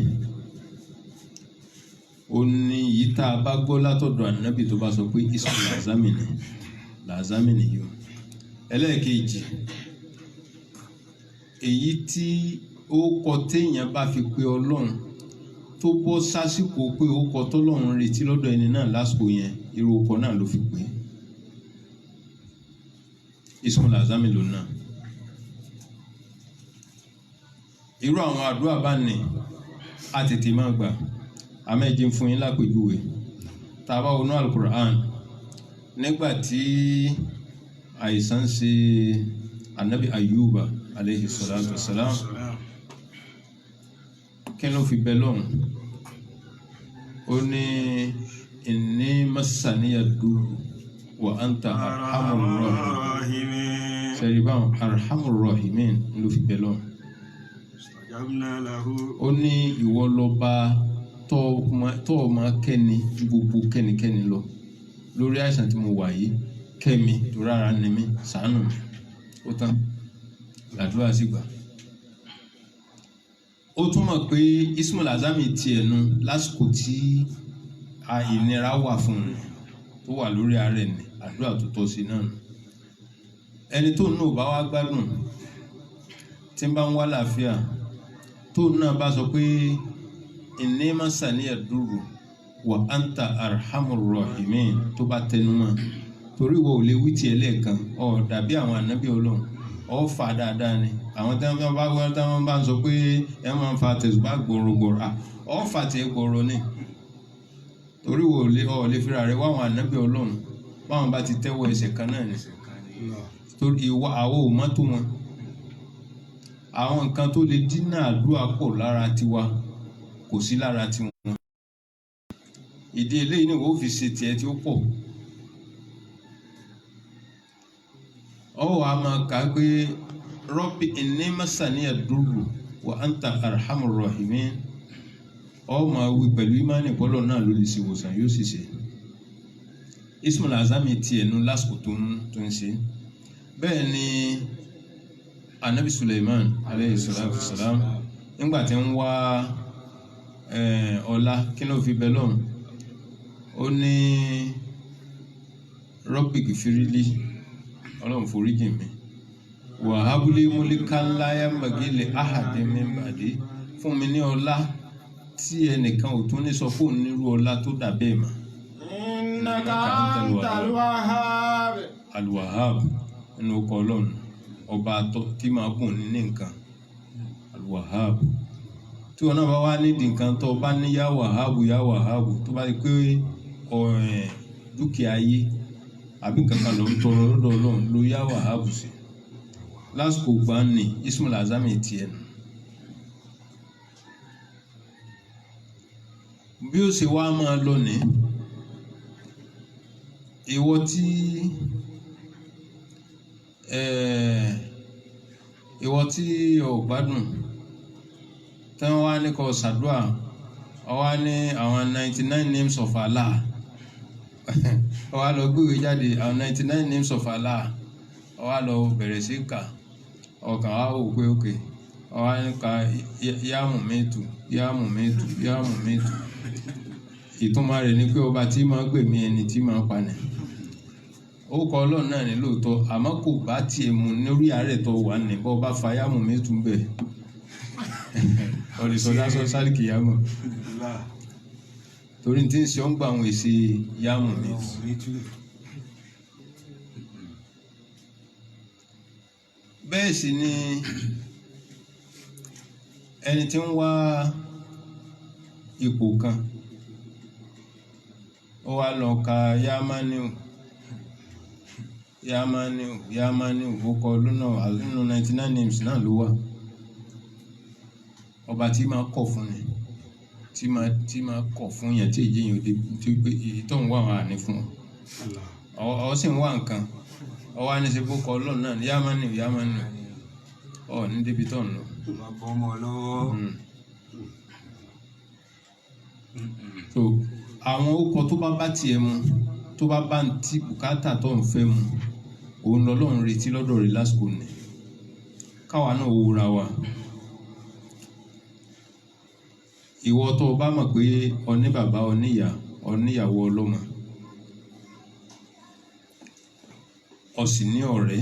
Speaker 1: ó ní yìí tá a bá gbọ́ látọ̀dọ̀ ànábì tó bá sọ pé ismul azami ni làzámi nìyí. Ẹlẹ́ẹ̀kejì èyí tí ó kọ téèyàn bá fi pe Ọlọ́run tó bọ́ sásìkò pé ó kọ tọ́lọ́run retí lọ́dọ̀ ẹni náà lásìkò yẹn irú ọkọ náà ló fi pè é ismul azami ló náà. Irú àwọn àdúrà bá ní a tètè máa gbà àmẹ́jì ń fún yín lápèjúwe tá a bá wọnú al-Qur'an nígbà tí àìsàn ṣe anabi Ayuba alayhi salatu wassalam kí ló fi bẹ lọ́hùn ó ní inni massaniya durru wa anta arhamur rahimin sẹ́rí báwọn arhamur rahimin ló fi bẹ lọ́hùn. Ó ní ìwọ lọ́ba tó máa kẹ́ni ju gbogbo kẹ́nikẹ́ni lọ lórí àìsàn tí mo wà yìí kẹ́mi tó rárá ni mí ṣàánú mi ó tán làdúrà sí gbà. Ó túmọ̀ pé ismul azami ti ẹnu lásìkò tí ìnira wà fún un tó wà lórí ààrẹ ní àdúrà tó tọ́ sí náà. ẹni tó náà bá wá gbádùn tí ń bá ń wá làáfíà tó náà bá sọ pé inni masaniya durru wa anta arhamur rahimin tó bá tẹnu mọ́ torí ìwọ ò lè wí tiẹ̀ lẹ́ẹ̀kan ọ̀ dàbí àwọn ànábì Ọlọ́run ọ̀ fà dáadáa ni àwọn tí wọ́n bá ń sọ pé ẹ máa ń fa tẹ̀sùbá gbòrògbòrò ọ̀ fà tiẹ̀ gbòrò ni torí ìwọ ò lè fira rẹ̀ wá àwọn ànábì Ọlọ́run báwọn bá ti tẹ́wọ́ ẹsẹ̀ kan náà ni torí ìwà àwọn ò mọ́tò wọn àwọn nǹkan tó lè dínà àdúrà pọ̀ lára tiwa kò sí lára tiwọn ìdí eléyìí ni wọ́n fi ṣe tiẹ̀ tí ó pọ̀ ọwọ́ a máa kà á pé Rabbi inni masaniya durru wa anta arhamur rahimin ọ máa wí pẹ̀lú ìmánì bọ́lọ̀ náà ló lè ṣe ìwòsàn yóò sì ṣe Ismail Azami tiẹ̀ nu lásìkò tó ń ṣe bẹ́ẹ̀ ni anabi Suleiman aleyhi salatu salam nígbà tí ń wá ọlá kí ló fi bẹ lọ́hùn ó ní Rabbi gifirili ọlọ́run foríjì mi wa habli mulkan la yanbaghi li ahadin min ba'di fún mi ní ọlá tí ẹnìkan ò tún ní sọ fóun nírú ọlá tó dà bẹ́ẹ̀ mọ́.
Speaker 3: innaka antal wahhab.
Speaker 1: Al-Wahhab nínú ọkọ̀ ọlọ́run ọba tí máa bùn ní nǹkan Al-Wahhab tí wọn náà bá wá nídìí nǹkan tó bá ní yá Wahhab tó bá di pé dúkìá ayé àbí kankan ló ń tọrọ lọ́dọ̀ ọlọ́run ló yá Wahhab sí lásìkò gbà ní Ismail Azami tiẹ̀ nù. bí ó ṣe wá máa lọ ní ìwọ tí ò gbádùn tí wọ́n wá ní kó ṣàdúrà wọ́n wá ní àwọn 99 names of Allah wọ́n wá lọ gbéwé jáde àwọn 99 names of Allah wọ́n wá lọ bẹ̀rẹ̀ sí kà ọkàn wá wò pé òkè wọ́n wá ní ka yáàmù mẹ́tù ìtumọ̀ rẹ̀ ni pé ọba tí máa gbẹ̀mí ẹni tí máa panẹ̀ ó kọ ọlọ́run náà ní lóòótọ́ àmọ́ kò bá tiẹ̀ mu lórí àárẹ̀ tó wà ní bọ́ bá fa yáàmù mẹ́tù bẹ̀ ọ̀rẹ́sọ̀dásọ sálìkì yáàmù torí tí ń ṣe ọ́n gbà àwọn èsì yáàmù mẹ́tù. bẹ́ẹ̀ sì ni ẹni tí ń wá ipò kan ó wá lọ ka yamaniu ó kọ lónà nínú 99 names náà ló wà ọba tí máa kọ̀ fún ni tí máa kọ̀ fún yẹn tí èyí yẹn tí tó ń wà wà ní fún ọ sì ń wá nǹkan ọ wá ní ṣe bó kọ lónà náà yamaniu ọ ní débi tó ń lọ. so àwọn okọ̀ tó bá tiẹ̀ mu tó bá ń tí bùkátà tó ń fẹ́ mu òun lọ́lọ́run retí lọ́dọ̀ rẹ̀ lásìkò ní káwa náà wúra wa ìwọ tó o bá mọ̀ pé ọní bàbá oníyàwó ọlọ́mọ o sì ní ọ̀rẹ́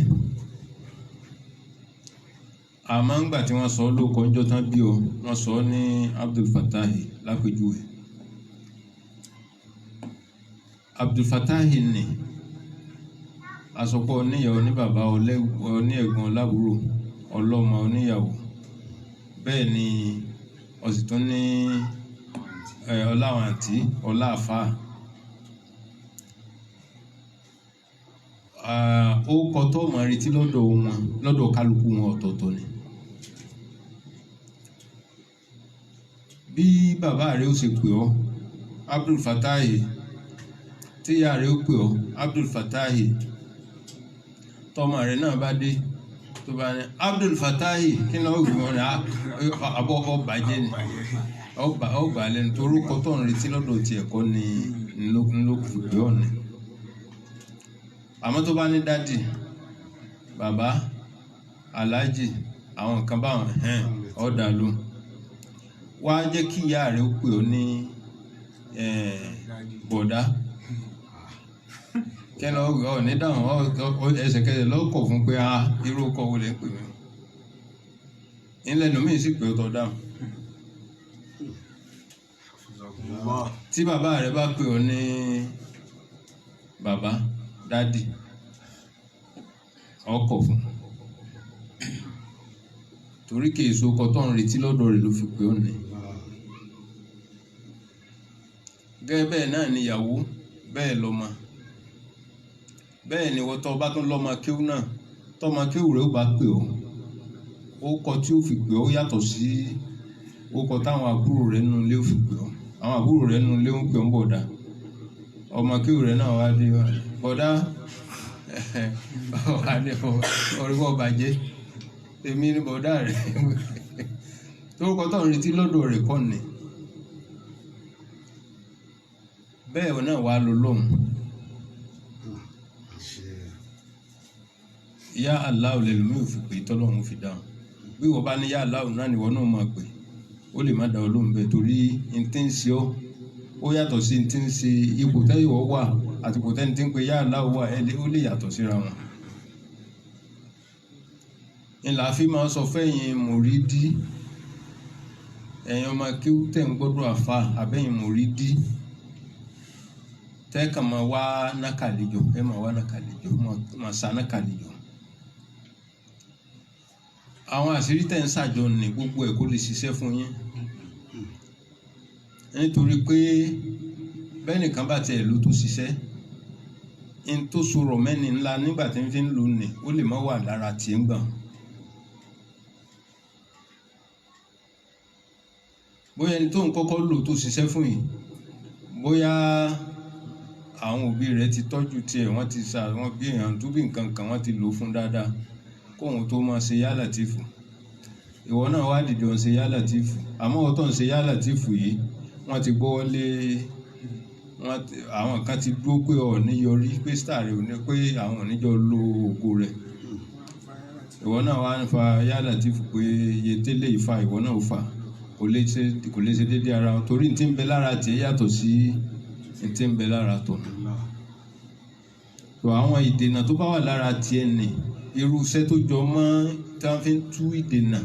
Speaker 1: àmọ́ ńgbà tí wọ́n sọ ọ́ lóko ọjọ́ tán bí ọ wọ́n sọ ọ́ ní Abdul Fatahi lápèjúwe Abdul Fatahi ni asopọ̀ oníyàwó ní bàbá oní ẹ̀gbọ́n lábúrò ọlọ́mọ oníyàwó bẹ́ẹ̀ ni ó sì tún ní ọláwọn àǹtí ọláàfà ó kọ tó mọ̀ retí lọ́dọ̀ kálukú wọn ọ̀tọ̀ọ̀tọ̀ ni bí bàbá rẹ̀ ó ṣe pè ọ́ Abdul Fatahi tí ìyá rẹ̀ ó pè ọ́ Abdul Fatahi tọmọ rẹ̀ náà bá dé tó bá ní Abdul Fatahi kí ni ó gbé wọn rẹ̀ abọ́ ọba jẹ́ ni ọba lẹ́nu torúkọ tó ń retí lọ́dọ̀ tiẹ̀ kọ́ ni ńlọ́kù pé ọ̀nà àmọ́ tó bá ní dádì bàbá aláàjì àwọn nǹkan báwọn ọ̀dà ló wá jẹ́ kí ìyá rẹ̀ ó pè ọ́ ní bọ̀dá kí lọ ọ ní dáhùn ẹsẹ̀kẹsẹ̀ lọ́kọ̀ fún pé irú ọkọ̀ wo lè ń pè mí ilẹ̀ lómi sì pé ó tọ́ dáhùn. tí bàbá rẹ bá pè ọ ní bàbá dádì ọkọ̀ fún torí kì í so ọkọ̀ tó ń retí lọ́dọ̀ rẹ̀ ló fi pè ọ ní. gẹ́gẹ́ bẹ́ẹ̀ náà ni ìyàwó bẹ́ẹ̀ lọ́mọ bẹ́ẹ̀ ni wọ́n tọ́ bá tún lọ́mọ kéwú náà tọ́mọ kéwú rẹ̀ ó bá pè ọ́ ó kọ tí ó fi pè ọ́ yàtọ̀ sí ó kọ táwọn àbúrò rẹ̀ nínú ilé ó fi pè ọ́ àwọn àbúrò rẹ̀ nínú ilé ó ń pè ọ́ bọ̀dá ọmọ kéwú rẹ̀ náà wá dé bọ̀dá ọ̀rẹ́wọ̀ bàjẹ́ èmi ni bọ̀dá rẹ̀ tó kọ tó ń retí lọ́dọ̀ rẹ̀ kọ́ ni bẹ́ẹ̀ náà wàá lọ lọ́hùn. Ya Allah lẹ́lùmí ò fi pè tọ́lọ́run fi dáhùn bí wọ́n bá ní Ya Allah náà ni wọ́n náà máa pè ó lè má dá ọ lóhùn bẹ́ẹ̀ torí n tí ń ṣe ọ́ ó yàtọ̀ sí n tí ń ṣe ipò tẹ́yìn wọ́n wà àti ipò tẹ́ni tí ń pe Ya Allah wà ó lè yàtọ̀ síra wọn. ńlá fi máa sọ fẹ́yìn mùrídí ẹ̀yin ọmọ kí tẹ̀ ń gbọ́dọ̀ àfa àbẹ́yìn mùrídí tẹ́ẹ̀kan máa wá nákàlejò ẹ máa wá nákàlejò máa sa nákàlejò. àwọn àṣírí tẹ̀ ń ṣàjọ ní gbogbo ẹ̀ kó lè ṣiṣẹ́ fún yín nítorí pé bẹ́ẹ̀ nìkan bá tiẹ̀ ló tó ṣiṣẹ́ n tó sọ̀rọ̀ mẹ́ni ńlá nígbà tí ń fi ń lò ní ó lè má wà lára tiẹ̀ ń gbà. bóyá ẹni tó ń kọ́kọ́ lò tó ṣiṣẹ́ fún yìí bóyá àwọn òbí rẹ̀ ti tọ́jú tiẹ̀ wọ́n ti sa wọ́n bí èèyàn tó bí nǹkan kan wọ́n ti lò fún dáadáa kóhun tó máa ṣe Ya Latifu ìwọ náà wá dìde ọ̀n ṣe Ya Latifu àmọ́ ọ̀tọ̀ ń ṣe Ya Latifu yìí wọ́n ti gbọ́ wọlé àwọn kan ti dúró pé ọ̀ ní yọrí pé star rẹ̀ ò ní pé àwọn ò ní jọ lo ògo rẹ̀ ìwọ náà wá ń fa Ya Latifu pé iye tẹ́lẹ̀ ìfà ìwọ náà ò fà kò lè ṣe déédéé ara wọn torí ní tí ń bẹ lára tiẹ̀ yàtọ̀ sí ní tí ń bẹ lára tọ̀ tó àwọn ìdènà tó bá wà lára tiẹ̀ nì irú iṣẹ́ tó jọ mọ́ tí wọ́n fi ń tú ìdènà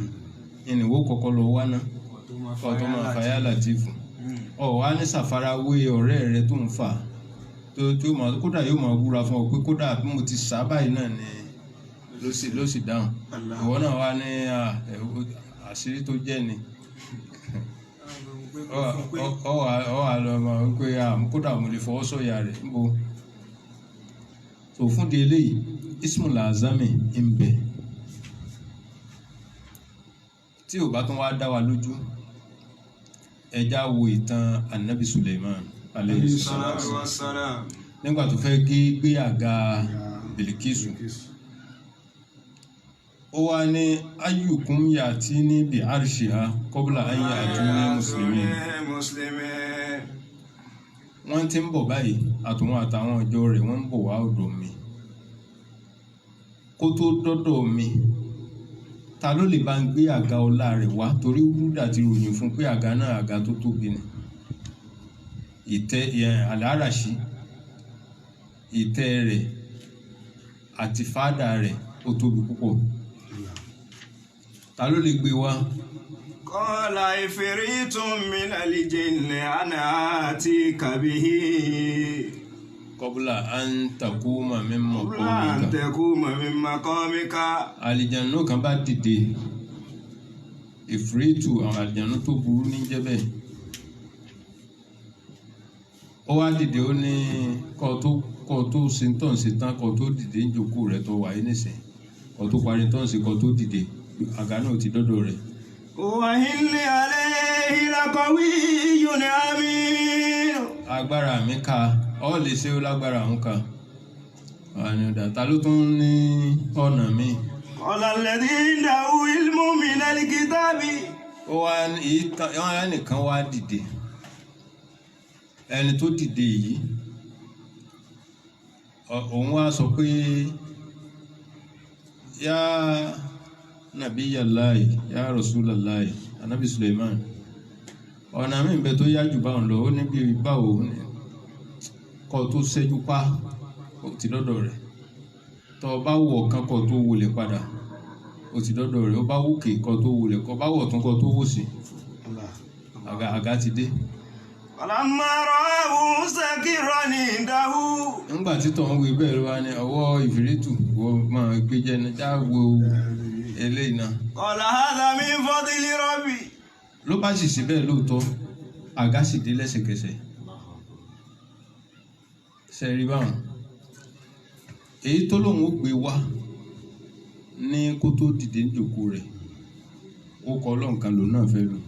Speaker 1: ìnìwó kọ̀ọ̀kan lọ wá náà kọ́ tó máa fa Ya Latifu ọ̀ wá ní ṣàfarawé ọ̀rẹ́ rẹ tó ń fà tó máa kódà yóò máa wúra fún ọ pé kódà bí mo ti sá báyìí náà ni ló sì dáhùn ìwọ náà wá ní àṣírí tó jẹ́ ni wà lọ máa ń pé kódà mo lè fọwọ́ sọ̀yà rẹ̀ níbo tó fún di eléyìí Ismul Azami ń bẹ tí ò bá tún wá dá wa lójú ẹja wo ìtàn Anabi Suleiman alayhi salatu wassalam nígbà tó fẹ́ gbé àga Bilikisu ó wá ní ayyukum yatini bi arshiha qabla an ya'tuni muslimin wọ́n ti ń bọ̀ báyìí àtòwọn àtàwọn ọjọ́ rẹ̀ wọ́n ń bọ̀ wá ọ̀dọ̀ mi kó tó dọ́dọ̀ mi ta ló lè bá ń gbé àga ọlá rẹ̀ wá torí Húdà ti ròyìn fún pé àga náà àga tó tóbi ni ìtẹ́ Al-Arashi ìtẹ́ rẹ̀ àti fádà rẹ̀ ó tóbi púpọ̀ ta ló lè gbé wá.
Speaker 2: Qala ifritun minal jinni ana atika bihi
Speaker 1: qabla an takuma min
Speaker 2: maqamika.
Speaker 1: àlìjànnú kan bá dìde ìfìrìtù àwọn àlìjànnú tó burú ní jẹ́bẹ̀ ó wá dìde ó ní kọ́ tó ṣe ń tàn ṣe tán kọ́ tó dìde ń jókòó rẹ̀ tó wáyé nísìn kọ́ tó parí tán ṣe kọ́ tó dìde àga náà ti dọ́dọ̀ rẹ̀.
Speaker 2: wa inni alayhi laqawiyyun amin.
Speaker 1: agbára mi ká ọ lè ṣe ó lágbára òun ká àyàndà ta ló tún ní ọ̀nà mi.
Speaker 2: qala alladhi indahu ilmun minal kitabi.
Speaker 1: ó wá nìkan wá dìde ẹni tó dìde yìí òun wá sọ pé ya Nabiyallahi ya Rasulallahi Anabi Suleiman ọ̀nà mi bẹ tó yájú báwọn lọ ó níbi báwo kọ́ tó ṣẹ́jú pa ó ti dọ́dọ̀ rẹ̀ tó bá wọ̀ kan kọ́ tó wọlé padà ó ti dọ́dọ̀ rẹ̀ ó bá wòkè kọ́ tó wọlé kọ́ bá wọ̀ tún kọ́ tó wò sí àga ti dé.
Speaker 2: فلما رآه مستقرا عنده
Speaker 1: nígbà tí tọ̀hún wí bẹ́ẹ̀ ló wá ní ọwọ́ ìfìrìtù wọ́n máa gbé jẹni jáwo eléyìí náà.
Speaker 2: قال هذا من فضل ربي.
Speaker 1: ló bá sì sí bẹ́ẹ̀ lóòótọ́ àga sì dé lẹ́sẹ̀kẹsẹ̀ sẹ́rí báwọn èyí tó lóun ó gbé wá ní kó tó dìde níjòkó rẹ̀ ó kọ́ ọlọ́nkan lòun náà fẹ́ lò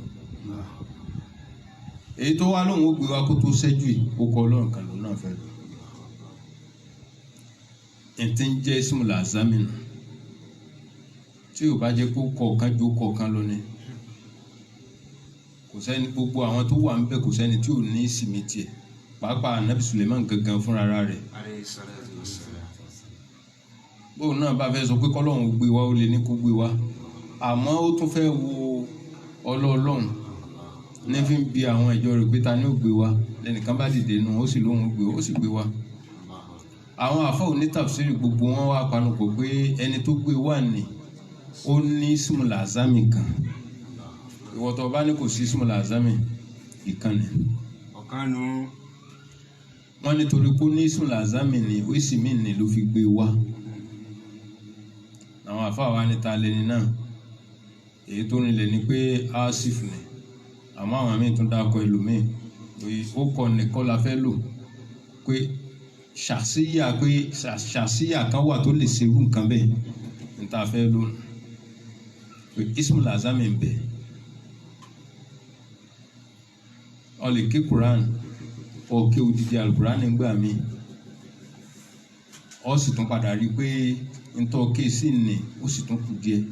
Speaker 1: èyí tó wá lóun ó gbé wá kó tó ṣẹ́jú yìí ó kọ́ ọlọ́nkan lòun náà fẹ́ lò ẹ̀tí ń jẹ́ ismul azami nù tí ò bá jẹ́ kó kọ̀ọ̀kan jó kọ̀ọ̀kan lónìí kò sẹ́ni gbogbo àwọn tó wà ń bẹ̀ kò sẹ́ni tí ò ní ìsinmi tiẹ̀ pàápàá anabi Suleiman gangan fúnra rẹ̀ bóun náà bá fẹ́ sọ pé kọ́lọ́hún gbé wá ó lè ní kó gbé wá àmọ́ ó tún fẹ́ wo ọlọ́ọ̀lọ́hún ní fi ń bi àwọn ìjọ rẹ̀ pé ta ni ó gbé wá lẹ́nìkan bá dìde nù ó sì lóhun gbé ó sì gbé wá àwọn àfọ onítàfsírì gbogbo wọn wá panupọ̀ pé ẹni tó gbé wá ní ó ní ismul azami kan ìwọ̀tọ̀ bá ní kò sí ismul azami ìkànnì
Speaker 2: ọ̀kanu.
Speaker 1: wọ́n nítorí kó ní ismul azami ní ó sì mí ní ló fi gbé wá àwọn àfáà wa níta lẹni náà èyí tó rinlẹ̀ ni pé asif ni àmọ́ àwọn míì tún dákọ̀ ẹlòmíì ó kọ nìkan la fẹ́ lò pé ṣàṣìyà kan wà tó lè ṣerú nǹkan bẹ́ẹ̀ níta fẹ́ lò pé ismul azami ń bẹ ó lè ké Quran ó ké odidi alukuran nígbà míì ó sì tún padà rí i pé ntọ́ ké sí ni ó sì tún kù díẹ̀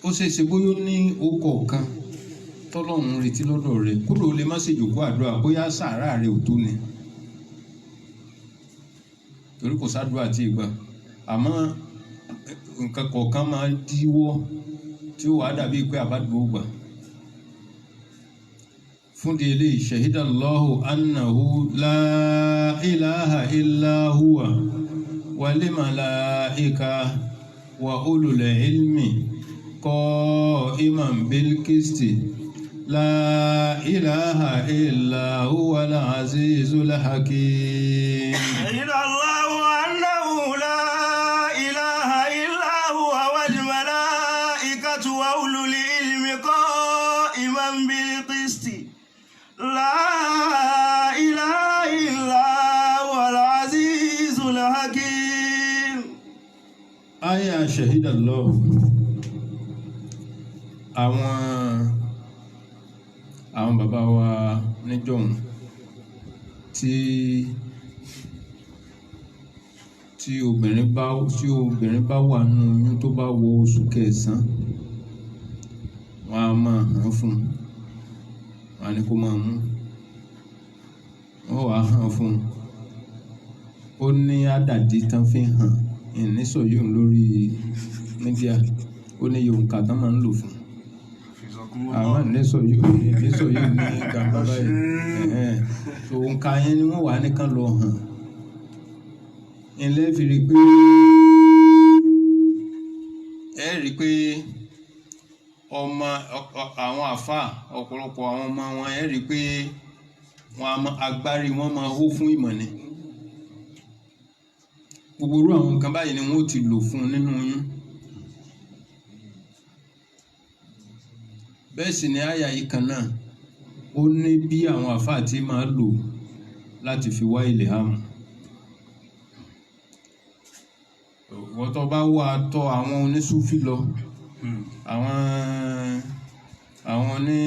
Speaker 1: ó ṣeé ṣe bóyá ó ní okọ̀ kan tọ́lọ́run retí lọ́dọ̀ rẹ̀ kúrò lè má ṣèjòkó àdúrà bóyá sàárà rẹ̀ ò tó ni torí kò sádùá tí ì gbà àmọ́ nǹkan kọ̀ọ̀kan máa díwọ́ tí ó wàá dàbí pé àbádùn ó gbà fúndi eléyìí shahidallahu annahu la ilaha illa huwa wal malaika wa ulul ilmi qa'iman bil qisti la ilaha illa huwa al azizul hakim.
Speaker 2: shahidallahu annahu la ilaha illa huwa wal malaikatu wa ulul ilmi qa'iman bil qisti. La ilaha illa huwal azizul hakim.
Speaker 1: Aya shahidallahu àwọn bàbá wa níjọ́un tí obìnrin bá wà nínú oyún tó bá wọ oṣù kẹsàn-án wọn a máa hàn fún wọn ni kó máa mú wọn wàá hàn fún ó ní àdàdí tán fi hàn ìnísọ yóò lórí mídíà ó ní yòǹkà tán máa ń lò fún àwọn ìnísọ yóò ní gàmbá báyìí so òǹkà yẹn ni wọn wà nìkan lọ hàn ilé fi rí pé ẹ rí pé ọmọ àwọn àfáà ọ̀pọ̀lọpọ̀ àwọn ọmọ wọn ẹ rí pé agbárí wọn máa hó fún ìmọ̀ ni gbogbo irú àwọn nǹkan báyìí ni wọn ò ti lò fún nínú oyún bẹ́ẹ̀ sì ni àyà yìí kan náà ó ní bí àwọn àfáà tí máa lò láti fi wá ilham wọ́n tó bá wà tọ̀ àwọn onísúfì lọ àwọn ní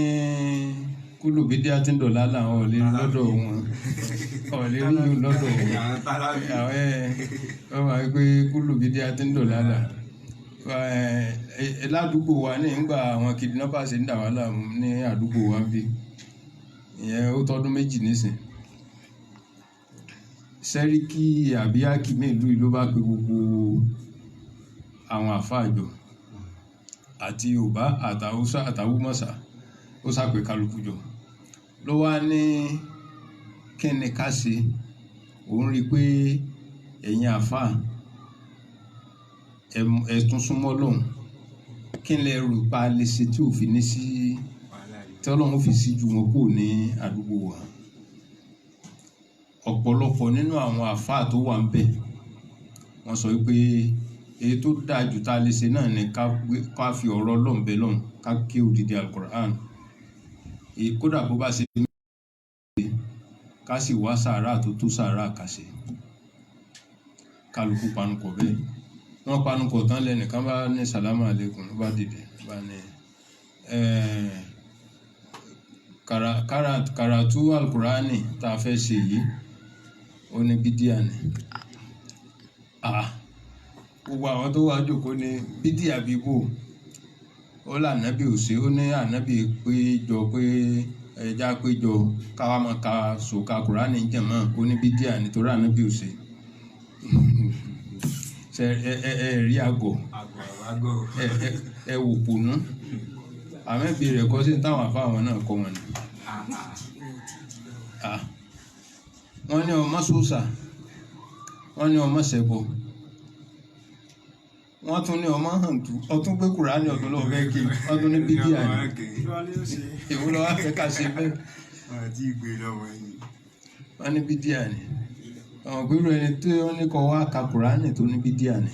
Speaker 1: kúlùbídé àti ńdọ̀lá làwọn ò lè rí lọ́dọ̀ wọn ò lè rí yìí lọ́dọ̀ wọn wọ́n máa ń pé kúlùbídé àti ńdọ̀lá là ládùúgbò wa ní ìgbà àwọn kidnappers ń dà wá láàmú ní àdúgbò wa bí ìyẹn ó tọ́dún méjì nísìn sẹ́ríkì àbí ákìmí ìlú yìí ló bá pe gbogbo àwọn àfáàjọ àti Yorùbá àtàwùsá àtàwùmọ̀sá ó sàpè kálukú jọ ló wá ní kí ni ká ṣe òun rí pé ẹ̀yin àfáà ẹ tún súnmọ́ Ọlọ́run kí n lè rò pa lè ṣe tí ò fi ní sí tí Ọlọ́run fi sí ju wọn kò ní àdúgbò wa. Ọ̀pọ̀lọpọ̀ nínú àwọn àfáà tó wà ń bẹ̀ wọ́n sọ wípé èyí tó dáa jù tá a lè ṣe náà ni ká fi ọ̀rọ̀ Ọlọ́run bẹ Ọlọ́run ká ké odidi Al-Qur'an kódà bó bá ṣe ká sì wá sàárà tó tó sàárà kàṣe kálukú panupọ̀ bẹ́ẹ̀ wọ́n panupọ̀ tán lẹ́nìkan bá ní sàlámù àlékún ló bá dìde bá ní karatu Al-Qur'ani tá a fẹ́ ṣe yìí ó ní bídíà ni gbogbo àwọn tó wá jókòó ní bídíà bíbò ó lànàbí ò ṣe ó ní ànàbí péjọ pé ẹja péjọ káwá máa ka sòka Kùránì jẹ̀mọ́ ó ní bídíà nítorí ànàbí ò ṣe rí àgọ̀ ẹ wò pònú àmẹ́bí rẹ̀ kọ́ sí táwọn àfáwọn náà kọ́ wọn ni wọ́n ní ọmọ sósà wọ́n ní ọmọ ṣẹbọ wọ́n tún ní ọmọ hàntú ọtún gbé Kùránì ọdún lọ́wọ́ fẹ́ kí ọdún ní bídíà ni èwo lọ́wọ́ akẹ́kà ṣe bẹ́ẹ̀ wọ́n ní bídíà ni ọmọ gbérò ẹni tó ní kọ́ wá ka Kùránì tó ní bídíà ni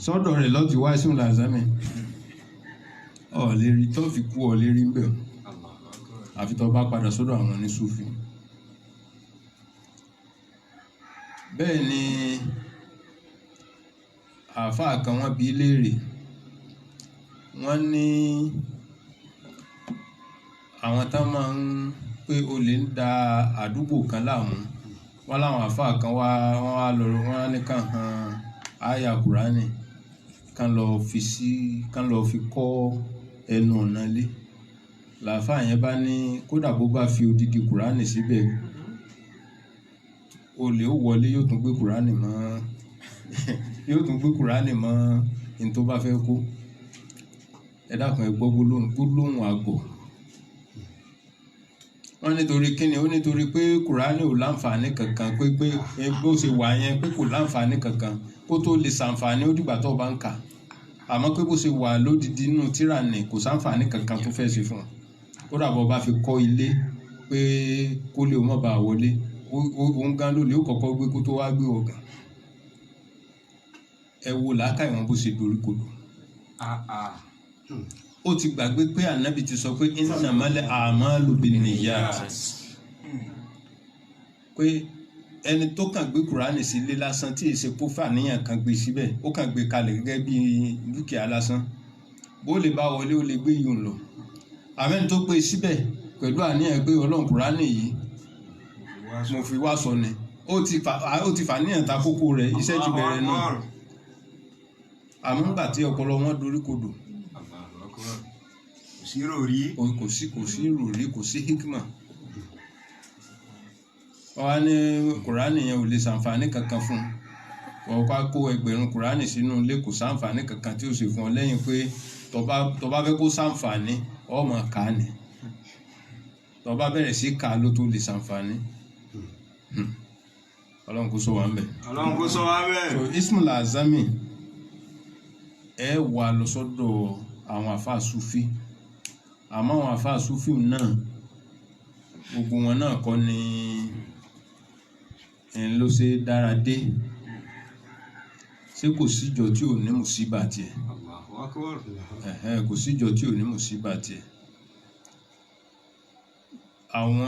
Speaker 1: sọ́dọ̀ rẹ̀ lọ́ti wá sí làzámì ọ̀lérí tó fi kú ọ̀lérí ń bẹ̀ àfi tó bá padà sọ́dọ̀ àwọn ní Súfì. Bẹ́ẹ̀ ni àáfàá kan wọ́n bi léèrè wọ́n ní àwọn tán máa ń pé olè ń da àdúgbò kan láàmú wọ́n láwọn àáfàá kan wọ́n á ní kàn hàn áyà Kùránì kàn lọ fi kọ́ ẹnu ọ̀nà lé làáfàá yẹn bá ní kódà bó bá fi odidi Kùránì síbẹ̀ olè ó wọlé yóò tún gbé Kùránì mọ́ ní tó bá fẹ́ kó ẹ dákun ẹ gbọ́ gbólóhùn àgọ̀ wọ́n nítorí kíni ó nítorí pé Kùránì ò láǹfààní kankan pé bó ṣe wà yẹn pé kò láǹfààní kankan kó tó lè ṣàǹfààní ó dìgbà tó bá ń kà àmọ́ pé bó ṣe wà lódìdí nínú tírà ní kò ṣàǹfààní kankan tó fẹ́ ṣe fún un ó dàbọ̀ bá fi kọ́ ilé pé kó lè má bàa wọlé òun gan ló lè ó kọ́kọ́ gbé kó tó wá gbé ọ̀gàn ẹ wo làákàyè wọn bó ṣe dorí kodò ó ti gbàgbé pé ànábì ti sọ pé innamal a'malu binniyat pé ẹni tó kàn gbé Kùránì sílé lásán tí èsè kó fàníyàn kan gbé síbẹ̀ ó kàn gbé kalẹ̀ gẹ́gẹ́ bí dúkìá lásán bó lè bá wọlé ó lè gbé yìí lọ àmẹ́ni tó gbé síbẹ̀ pẹ̀lú àníyàn pé Ọlọ́run Kùránì yìí mo fi wá sọ ni ó ti fàníyàn ta kókó rẹ̀ iṣẹ́ ti bẹ̀rẹ̀ náà àmọ́ nígbà tí ọpọlọ wọn dorí kodò kò sí ròrí kò sí hikma wọ́n á ní Kùránì yẹn ò lè ṣàǹfààní kankan fún un wọ́n kó ẹgbẹ̀rún Kùránì sínú ilé kò ṣàǹfààní kankan tí ó ṣe fún ọ lẹ́yìn pé tó bá fẹ́ kó ṣàǹfààní ó máa kà á ní tó bá bẹ̀rẹ̀ sí kà á ló tó lè ṣàǹfààní Ọlọ́run kó sọ wá ń bẹ̀. So Ismail Azami ẹ wà lọ sọ́dọ̀ àwọn àfáà Súfì àmọ́ àwọn àfáà Súfì náà gbogbo wọn náà kọ́ ni ló ṣe dára dé ṣé kò síjọ tí ò ní mùsíbà tiẹ̀ kò síjọ tí ò ní mùsíbà tiẹ̀ àwọn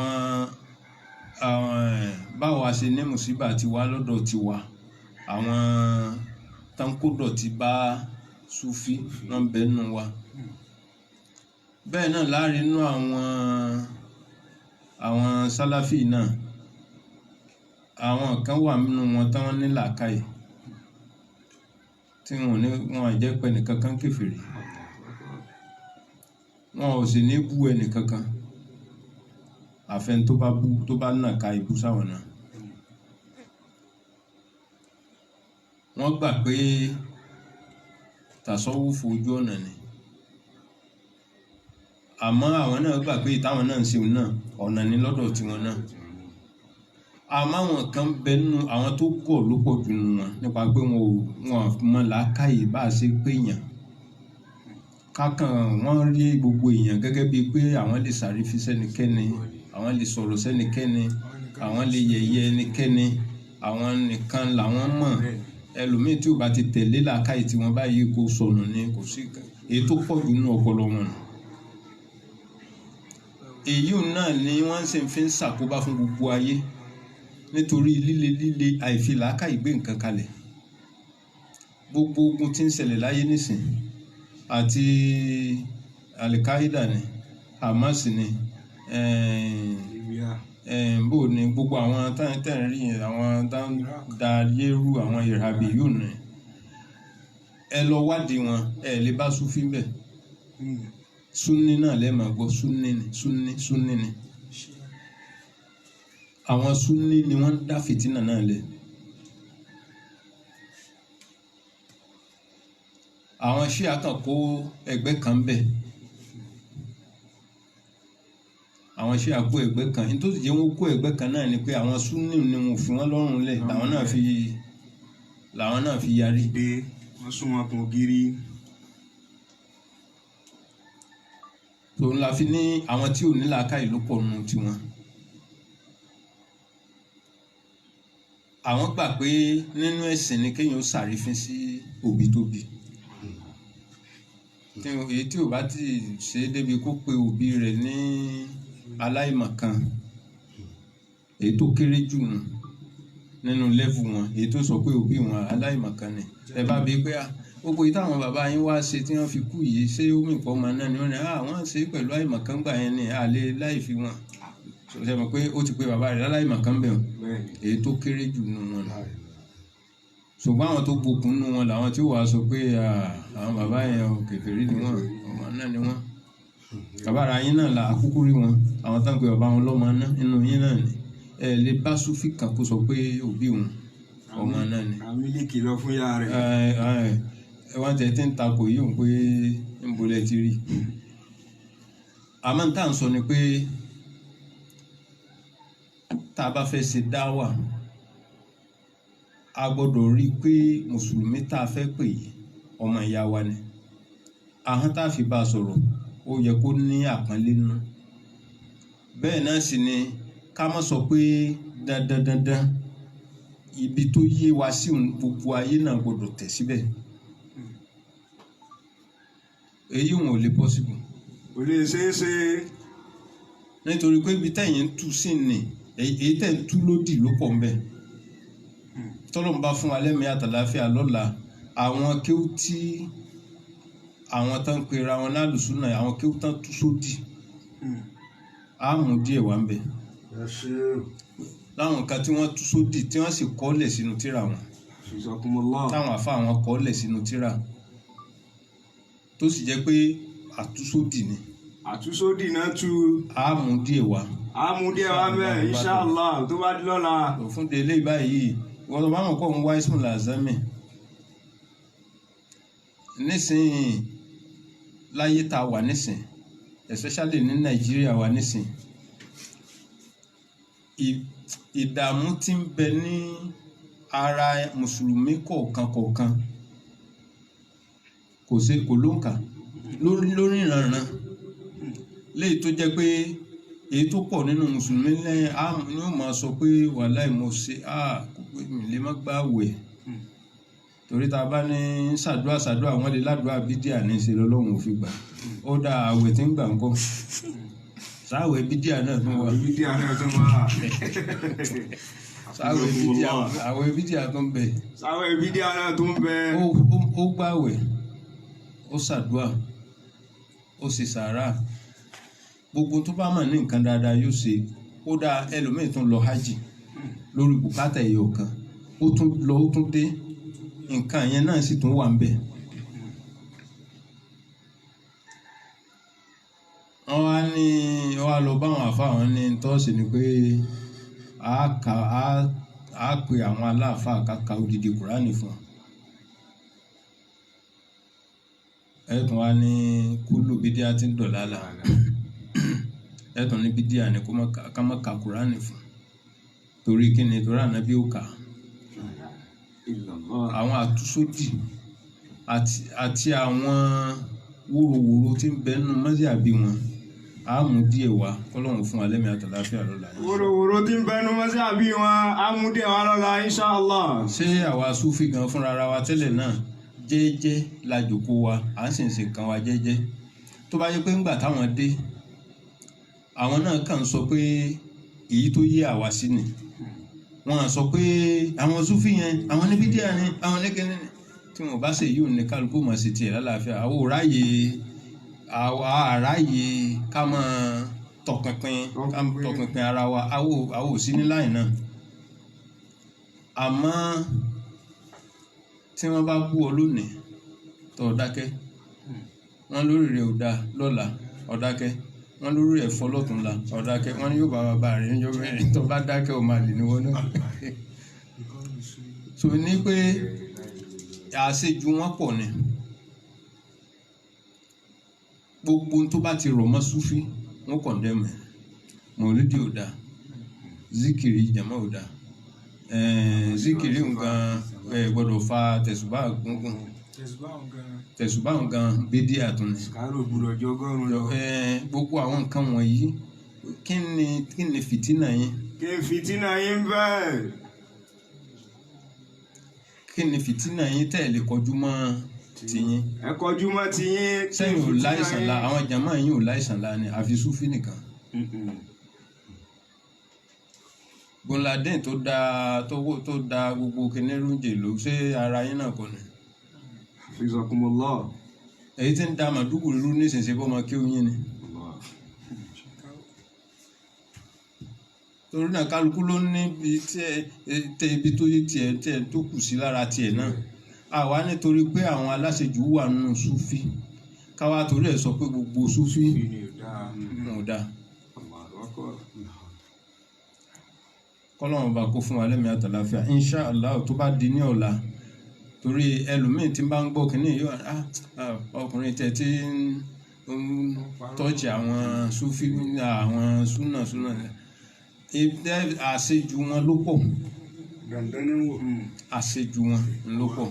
Speaker 1: báwo a ṣe ní mùsíbà tiwa lọ́dọ̀ tiwa àwọn tánkódọ̀ ti bá Súfì wọ́n bẹ nù wa bẹ́ẹ̀ náà láàrin inú àwọn Sálàfì náà àwọn kan wà nínú wọn táwọn ní làákàyè tí wọn àjẹ́ pé ẹnìkankan kèfèrí wọn ò sì ní bú ẹnìkankan àfẹn tó bá nà ká ibú sáwọn náà wọ́n gbà pé tàsọ́wúfù ojú ọ̀nà ni àmọ́ àwọn náà gbà pé ìtàwọn náà ń ṣe òun náà ọ̀nà ní lọ́dọ̀ tiwọn náà àmọ́ àwọn kan bẹ nínú àwọn tó gọ̀ ló pọ̀ jù nínú wọn nípa pé wọn mọ làákàyè bá a ṣe pé èèyàn kákan wọ́n rí gbogbo èèyàn gẹ́gẹ́ bíi pé àwọn lè ṣàrífi sẹ́nikẹ́ni àwọn lè sọ̀rọ̀ sẹ́nikẹ́ni àwọn lè yẹ̀yẹ́ ẹnikẹ́ni àwọn nìkan làwọn mọ̀ ẹlòmíì tí ò bá ti tẹ̀lé làákàyè tí wọ́n báyìí kó sọnù ni kò sí èyí tó pọ̀ jù nínú ọpọlọ wọn nù. èyí náà ni wọ́n sì fi ń ṣàkóbá fún gbogbo ayé nítorí líle àìfi làákàyè gbé nǹkan kalẹ̀ gbogbo ogun tí ń ṣẹlẹ̀ láyé nísìn àti Al-Qaeda ni Hamas ni bó ni gbogbo àwọn tẹ́ẹ̀ rí àwọn da yẹ́rù àwọn ìràbí yóò ní ẹ lọ wádìí wọn ẹ lè bá Súfí bẹ̀ Súnní náà lẹ́ẹ̀ma gbọ́ Súnní ni àwọn Súnní ni wọ́n dá fìtínà náà lẹ̀ àwọn Ṣíà kan kó ẹgbẹ́ kan bẹ̀ àwọn Ṣíà kó ẹgbẹ́ kan nítorí jẹ́ wọ́n kó ẹgbẹ́ kan náà ni pé àwọn Súnní ni wọ́n fi wọ́n lọ́rùn lẹ̀ làwọn náà fi yarí.
Speaker 2: wọ́n sún wọn kún ògiri.
Speaker 1: tòun la fi ní àwọn tí ò ní làákàyè ló pọ̀ nù tiwọn. àwọn gbà pé nínú ẹ̀sìn ni kéèyàn ó ṣàrífín sí òbí tó bí èyí tí ò bá ti ṣe débi kó pe òbí rẹ̀ ní aláìmọ̀kan èyí tó kéré jù nínú lẹ́vù wọn èyí tó sọ pé òbí wọn aláìmọ̀kan ni ẹ bá bí pé gbogbo yìí táwọn bàbá yín wá ṣe tí wọ́n fi kú yìí ṣé ó mì pọ́ ọmọ náà ni wọ́n ní wọ́n ṣe pẹ̀lú àìmọ̀kan gbà yẹn ni àlè láì fi wọn ṣe mọ̀ pé ó ti pe bàbá rẹ̀ aláìmọ̀kan bẹ̀ wọ́n èyí tó kéré jù nínú wọn ṣùgbọ́n àwọn tó gbókun nínú wọn làwọn tí ó wàá sọ pé àwọn bàbá yẹn kèfèrí ni wọ́n ọmọ náà ni wọ́n bàbá ara yín náà là á kúkú rí wọn àwọn táwọn pe bàbá wọn lọ́mọ náà nínú yín náà ni ẹ lè bá Súfì kan kó sọ pé òbí òun ọmọ náà ni.
Speaker 2: àmì lè kìlọ̀ fún yàrá rẹ̀.
Speaker 1: wọ́n tẹ̀ tí ń takò yìí òun pé ń bolẹ̀ ti rí àmọ́ tá à ń sọ ni pé tá a bá fẹ́ ṣe dáwà a gbọ́dọ̀ rí i pé mùsùlùmí tá a fẹ́ pè yìí ọmọ ìyá wa ni ahọ́n tá a fi bá a sọ̀rọ̀ ó yẹ kó ní àpọ́nlé nínú bẹ́ẹ̀ náà sì ni ká má sọ pé dandan ibi tó yé wa sí gbogbo ayé náà gbọ́dọ̀ tẹ̀ síbẹ̀ èyí wọn ò lè possible.
Speaker 2: kò lè ṣeé ṣe.
Speaker 1: nítorí pé ibi tẹ̀yìn ń tú sí ni èyí tẹ̀ ń tú lódì ló pọ̀ ńbẹ̀ tọ́lọ́mù bá fún wa lẹ́mìí àtàláfíà lọ́la àwọn kéwú tí àwọn tán ń pera wọn lálùsùn náà àwọn kéwú tán tú sódì á mú díẹ̀ wá ńbẹ̀ láwọn kan tí wọ́n tú sódì tí wọ́n sì kọ́lẹ̀ sínú tírà wọn táwọn àfa àwọn kọ́lẹ̀ sínú tírà tó sì jẹ́ pé àtúsódì ni.
Speaker 2: àtúsódì náà tú.
Speaker 1: á mú díẹ̀ wá.
Speaker 2: á mú díẹ̀ wá bẹ́ẹ̀ inṣàlá tó bá di lọ́la.
Speaker 1: òfin délé báyìí wọ́n tó bá wọn kọ́ ń wá ismu lazami nísìnyí láyé tá a wà nísìn especially ní Nàìjíríà wà nísìn ìdààmú tí ń bẹ ní ara mùsùlùmí kọ̀ọ̀kan kò ló ń kà lórí ìrànràn léyìí tó jẹ́ pé èyí tó pọ̀ nínú mùsùlùmí lẹ́yìn ni ó máa sọ pé wàláì mo ṣe kò pé mi lè má gbà wẹ̀ torí tá a bá ní ṣàdúrà wọn lè ládùúrà bídíà ní í ṣe lọ́lọ́run ò fi gbà ó dá àwẹ̀ tí ń gbà ńkọ́ sáwẹ̀ bídíà náà tún wà
Speaker 2: bídíà náà tún wà
Speaker 1: àwẹ̀ bídíà tún bẹ
Speaker 2: sáwẹ̀ bídíà náà tún bẹ
Speaker 1: ó gbàwẹ̀ ó ṣàdúrà ó sì sàárà gbogbo tó bá mọ̀ ní nǹkan dáadáa yóò ṣe ó dá ẹlòmíì tún lọ hajj lórí bùkátà ẹ̀yọ̀ kan ó tún lọ ó tún dé nǹkan yẹn náà sì tún wà ń bẹ̀. wọ́n wá lọ báwọn àfáà wọn ní tọ́sí ni pé a pe àwọn aláàfáà ká odidi kùránì fún wọn. ẹ̀tún wa ní kúlù bídíà tí ń dọ̀lá là ẹ̀tún ní bídíà ní ká má ka kùránì fún torí kí ni torí ànábì ó kà àwọn àtúnṣódì àti àwọn wóróworó tí ń bẹ nínú mọ́síàbí wọn á mú díẹ̀ wá kọ́lọ́hún fún alẹ́mí àtàláfíà lọ́la.
Speaker 2: wòròwòrò tí ń bẹ nínú mọ́síàbí wọn á mú díẹ̀ wá lọ́la inṣàlá.
Speaker 1: ṣé àwa súfì gan fúnra ara wa tẹ́lẹ̀ náà jẹ́jẹ́ la jòkó wa à ń sì ń ṣe nǹkan wa jẹ́jẹ́ tó bá yẹ pé ńgbà táwọn dé àwọn náà kàn ń sọ pé èyí tó yé àwa sí ni wọn sọ pé àwọn súfì yẹn àwọn níbi díẹ̀ ni àwọn nìkẹ́ni ni tí wọn bá ṣe yìí ò ní kálukú mọ̀ sí tiẹ̀ lálàáfíà àwọn àráyè ká máa tọpinpin ara wa àwọn ò sí ní láì náà àmọ́ tí wọ́n bá bú ọ lónìí tó dákẹ́ wọ́n lórí rẹ̀ ò dáa lọ́la ọ̀dákẹ́ wọ́n lórí rẹ̀ fọ́ lọ́túnla ọ̀dákẹ́ wọ́n ní yóò bá bàbá rẹ̀ níjọ́ mẹ́rin tó bá dákẹ́ ò máa lè ní wọ́n náà so ní pé àṣejù wọn pọ̀ ni gbogbo tó bá ti rọ̀ mọ́ súfí wọn kọ̀ndẹ́mù mọ̀lúdì ò dáa zikiri jama ò dáa zikiri nǹkan gbọ́dọ̀ fa tẹ̀sùbá gúngún tẹ̀sùbá nǹkan bídí àtúnni gbogbo àwọn nǹkan wọ̀nyí kí ni fìtínà yín.
Speaker 2: kí ni fìtínà yín bẹ́ẹ̀.
Speaker 1: kí ni fìtínà yín tẹ̀lé kọjú mọ́ tiyín.
Speaker 2: ẹ kọjú mọ́ tiyín.
Speaker 1: sẹ́yìn ò láìsàn la àwọn jàmáà yín ò láìsàn la ni àfi súfì nìkan. Bọ́ládẹ́n tó da gbogbo kẹnẹ́rù jèlò ṣé ara yín náà kọ́ ni.
Speaker 2: Jazakumullah.
Speaker 1: èyí tí ń da màdúgbò rú nísinsìnyí bọ́ máa kí oyin ni. torí náà kálukú ló ní ibi tó yé tiẹ̀ tó kù sí lára tiẹ̀ náà àwa nítorí pé àwọn aláṣejù wà nínú súfì káwa torí ẹ̀ sọ pé gbogbo súfì ò dáa. kọ́lọ́run bá kó fún wa lẹ́mìí àtàláfíà insha Allah tó bá di ní ọ̀la torí ẹlòmíín tí ń bá ń gbọ́ kínní yóò ọkùnrin tẹ̀ tí ń tọ́jú àwọn súfì àwọn súnà àṣejù wọn ló pọ̀ àṣejù wọn ló pọ̀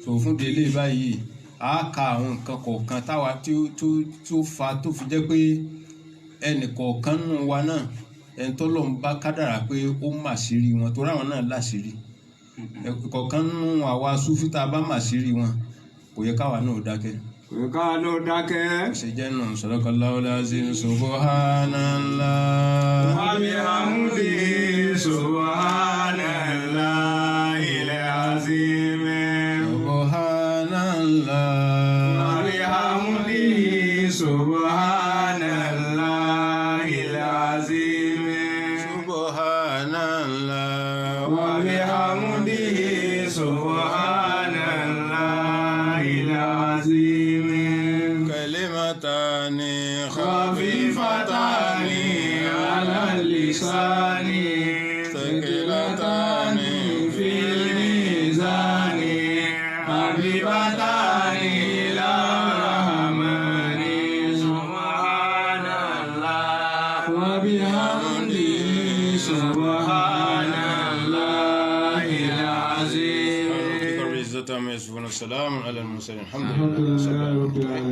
Speaker 1: tó fún délé báyìí a ka àwọn nǹkan kọ̀ọ̀kan táwa tó fi jẹ́ pé ẹnì kọ̀ọ̀kan nù wa náà ẹni tó lọ́n bá kádàrá pé ó mà sírí wọn torí àwọn náà láṣìírí kọ̀ọ̀kan nù àwa súfì tá a bá mà sírí wọn kò yẹ káwa náà dákẹ́. Sejenu sadaqallahu al-azim subhanallah
Speaker 2: wa bihamdihi subhanallahil azim
Speaker 1: subhanallah
Speaker 2: wa bihamdihi subhanallahil azim
Speaker 1: subhanallah
Speaker 2: wa bihamdihi subhanallahil azim
Speaker 1: kalimatani
Speaker 2: خفيفتان على اللسان ثقيلتان في الميزان حبيبتان إلى الرحمن سبحان الله وبحمده سبحان الله العظيم.
Speaker 1: السلام على المرسلين الحمد لله.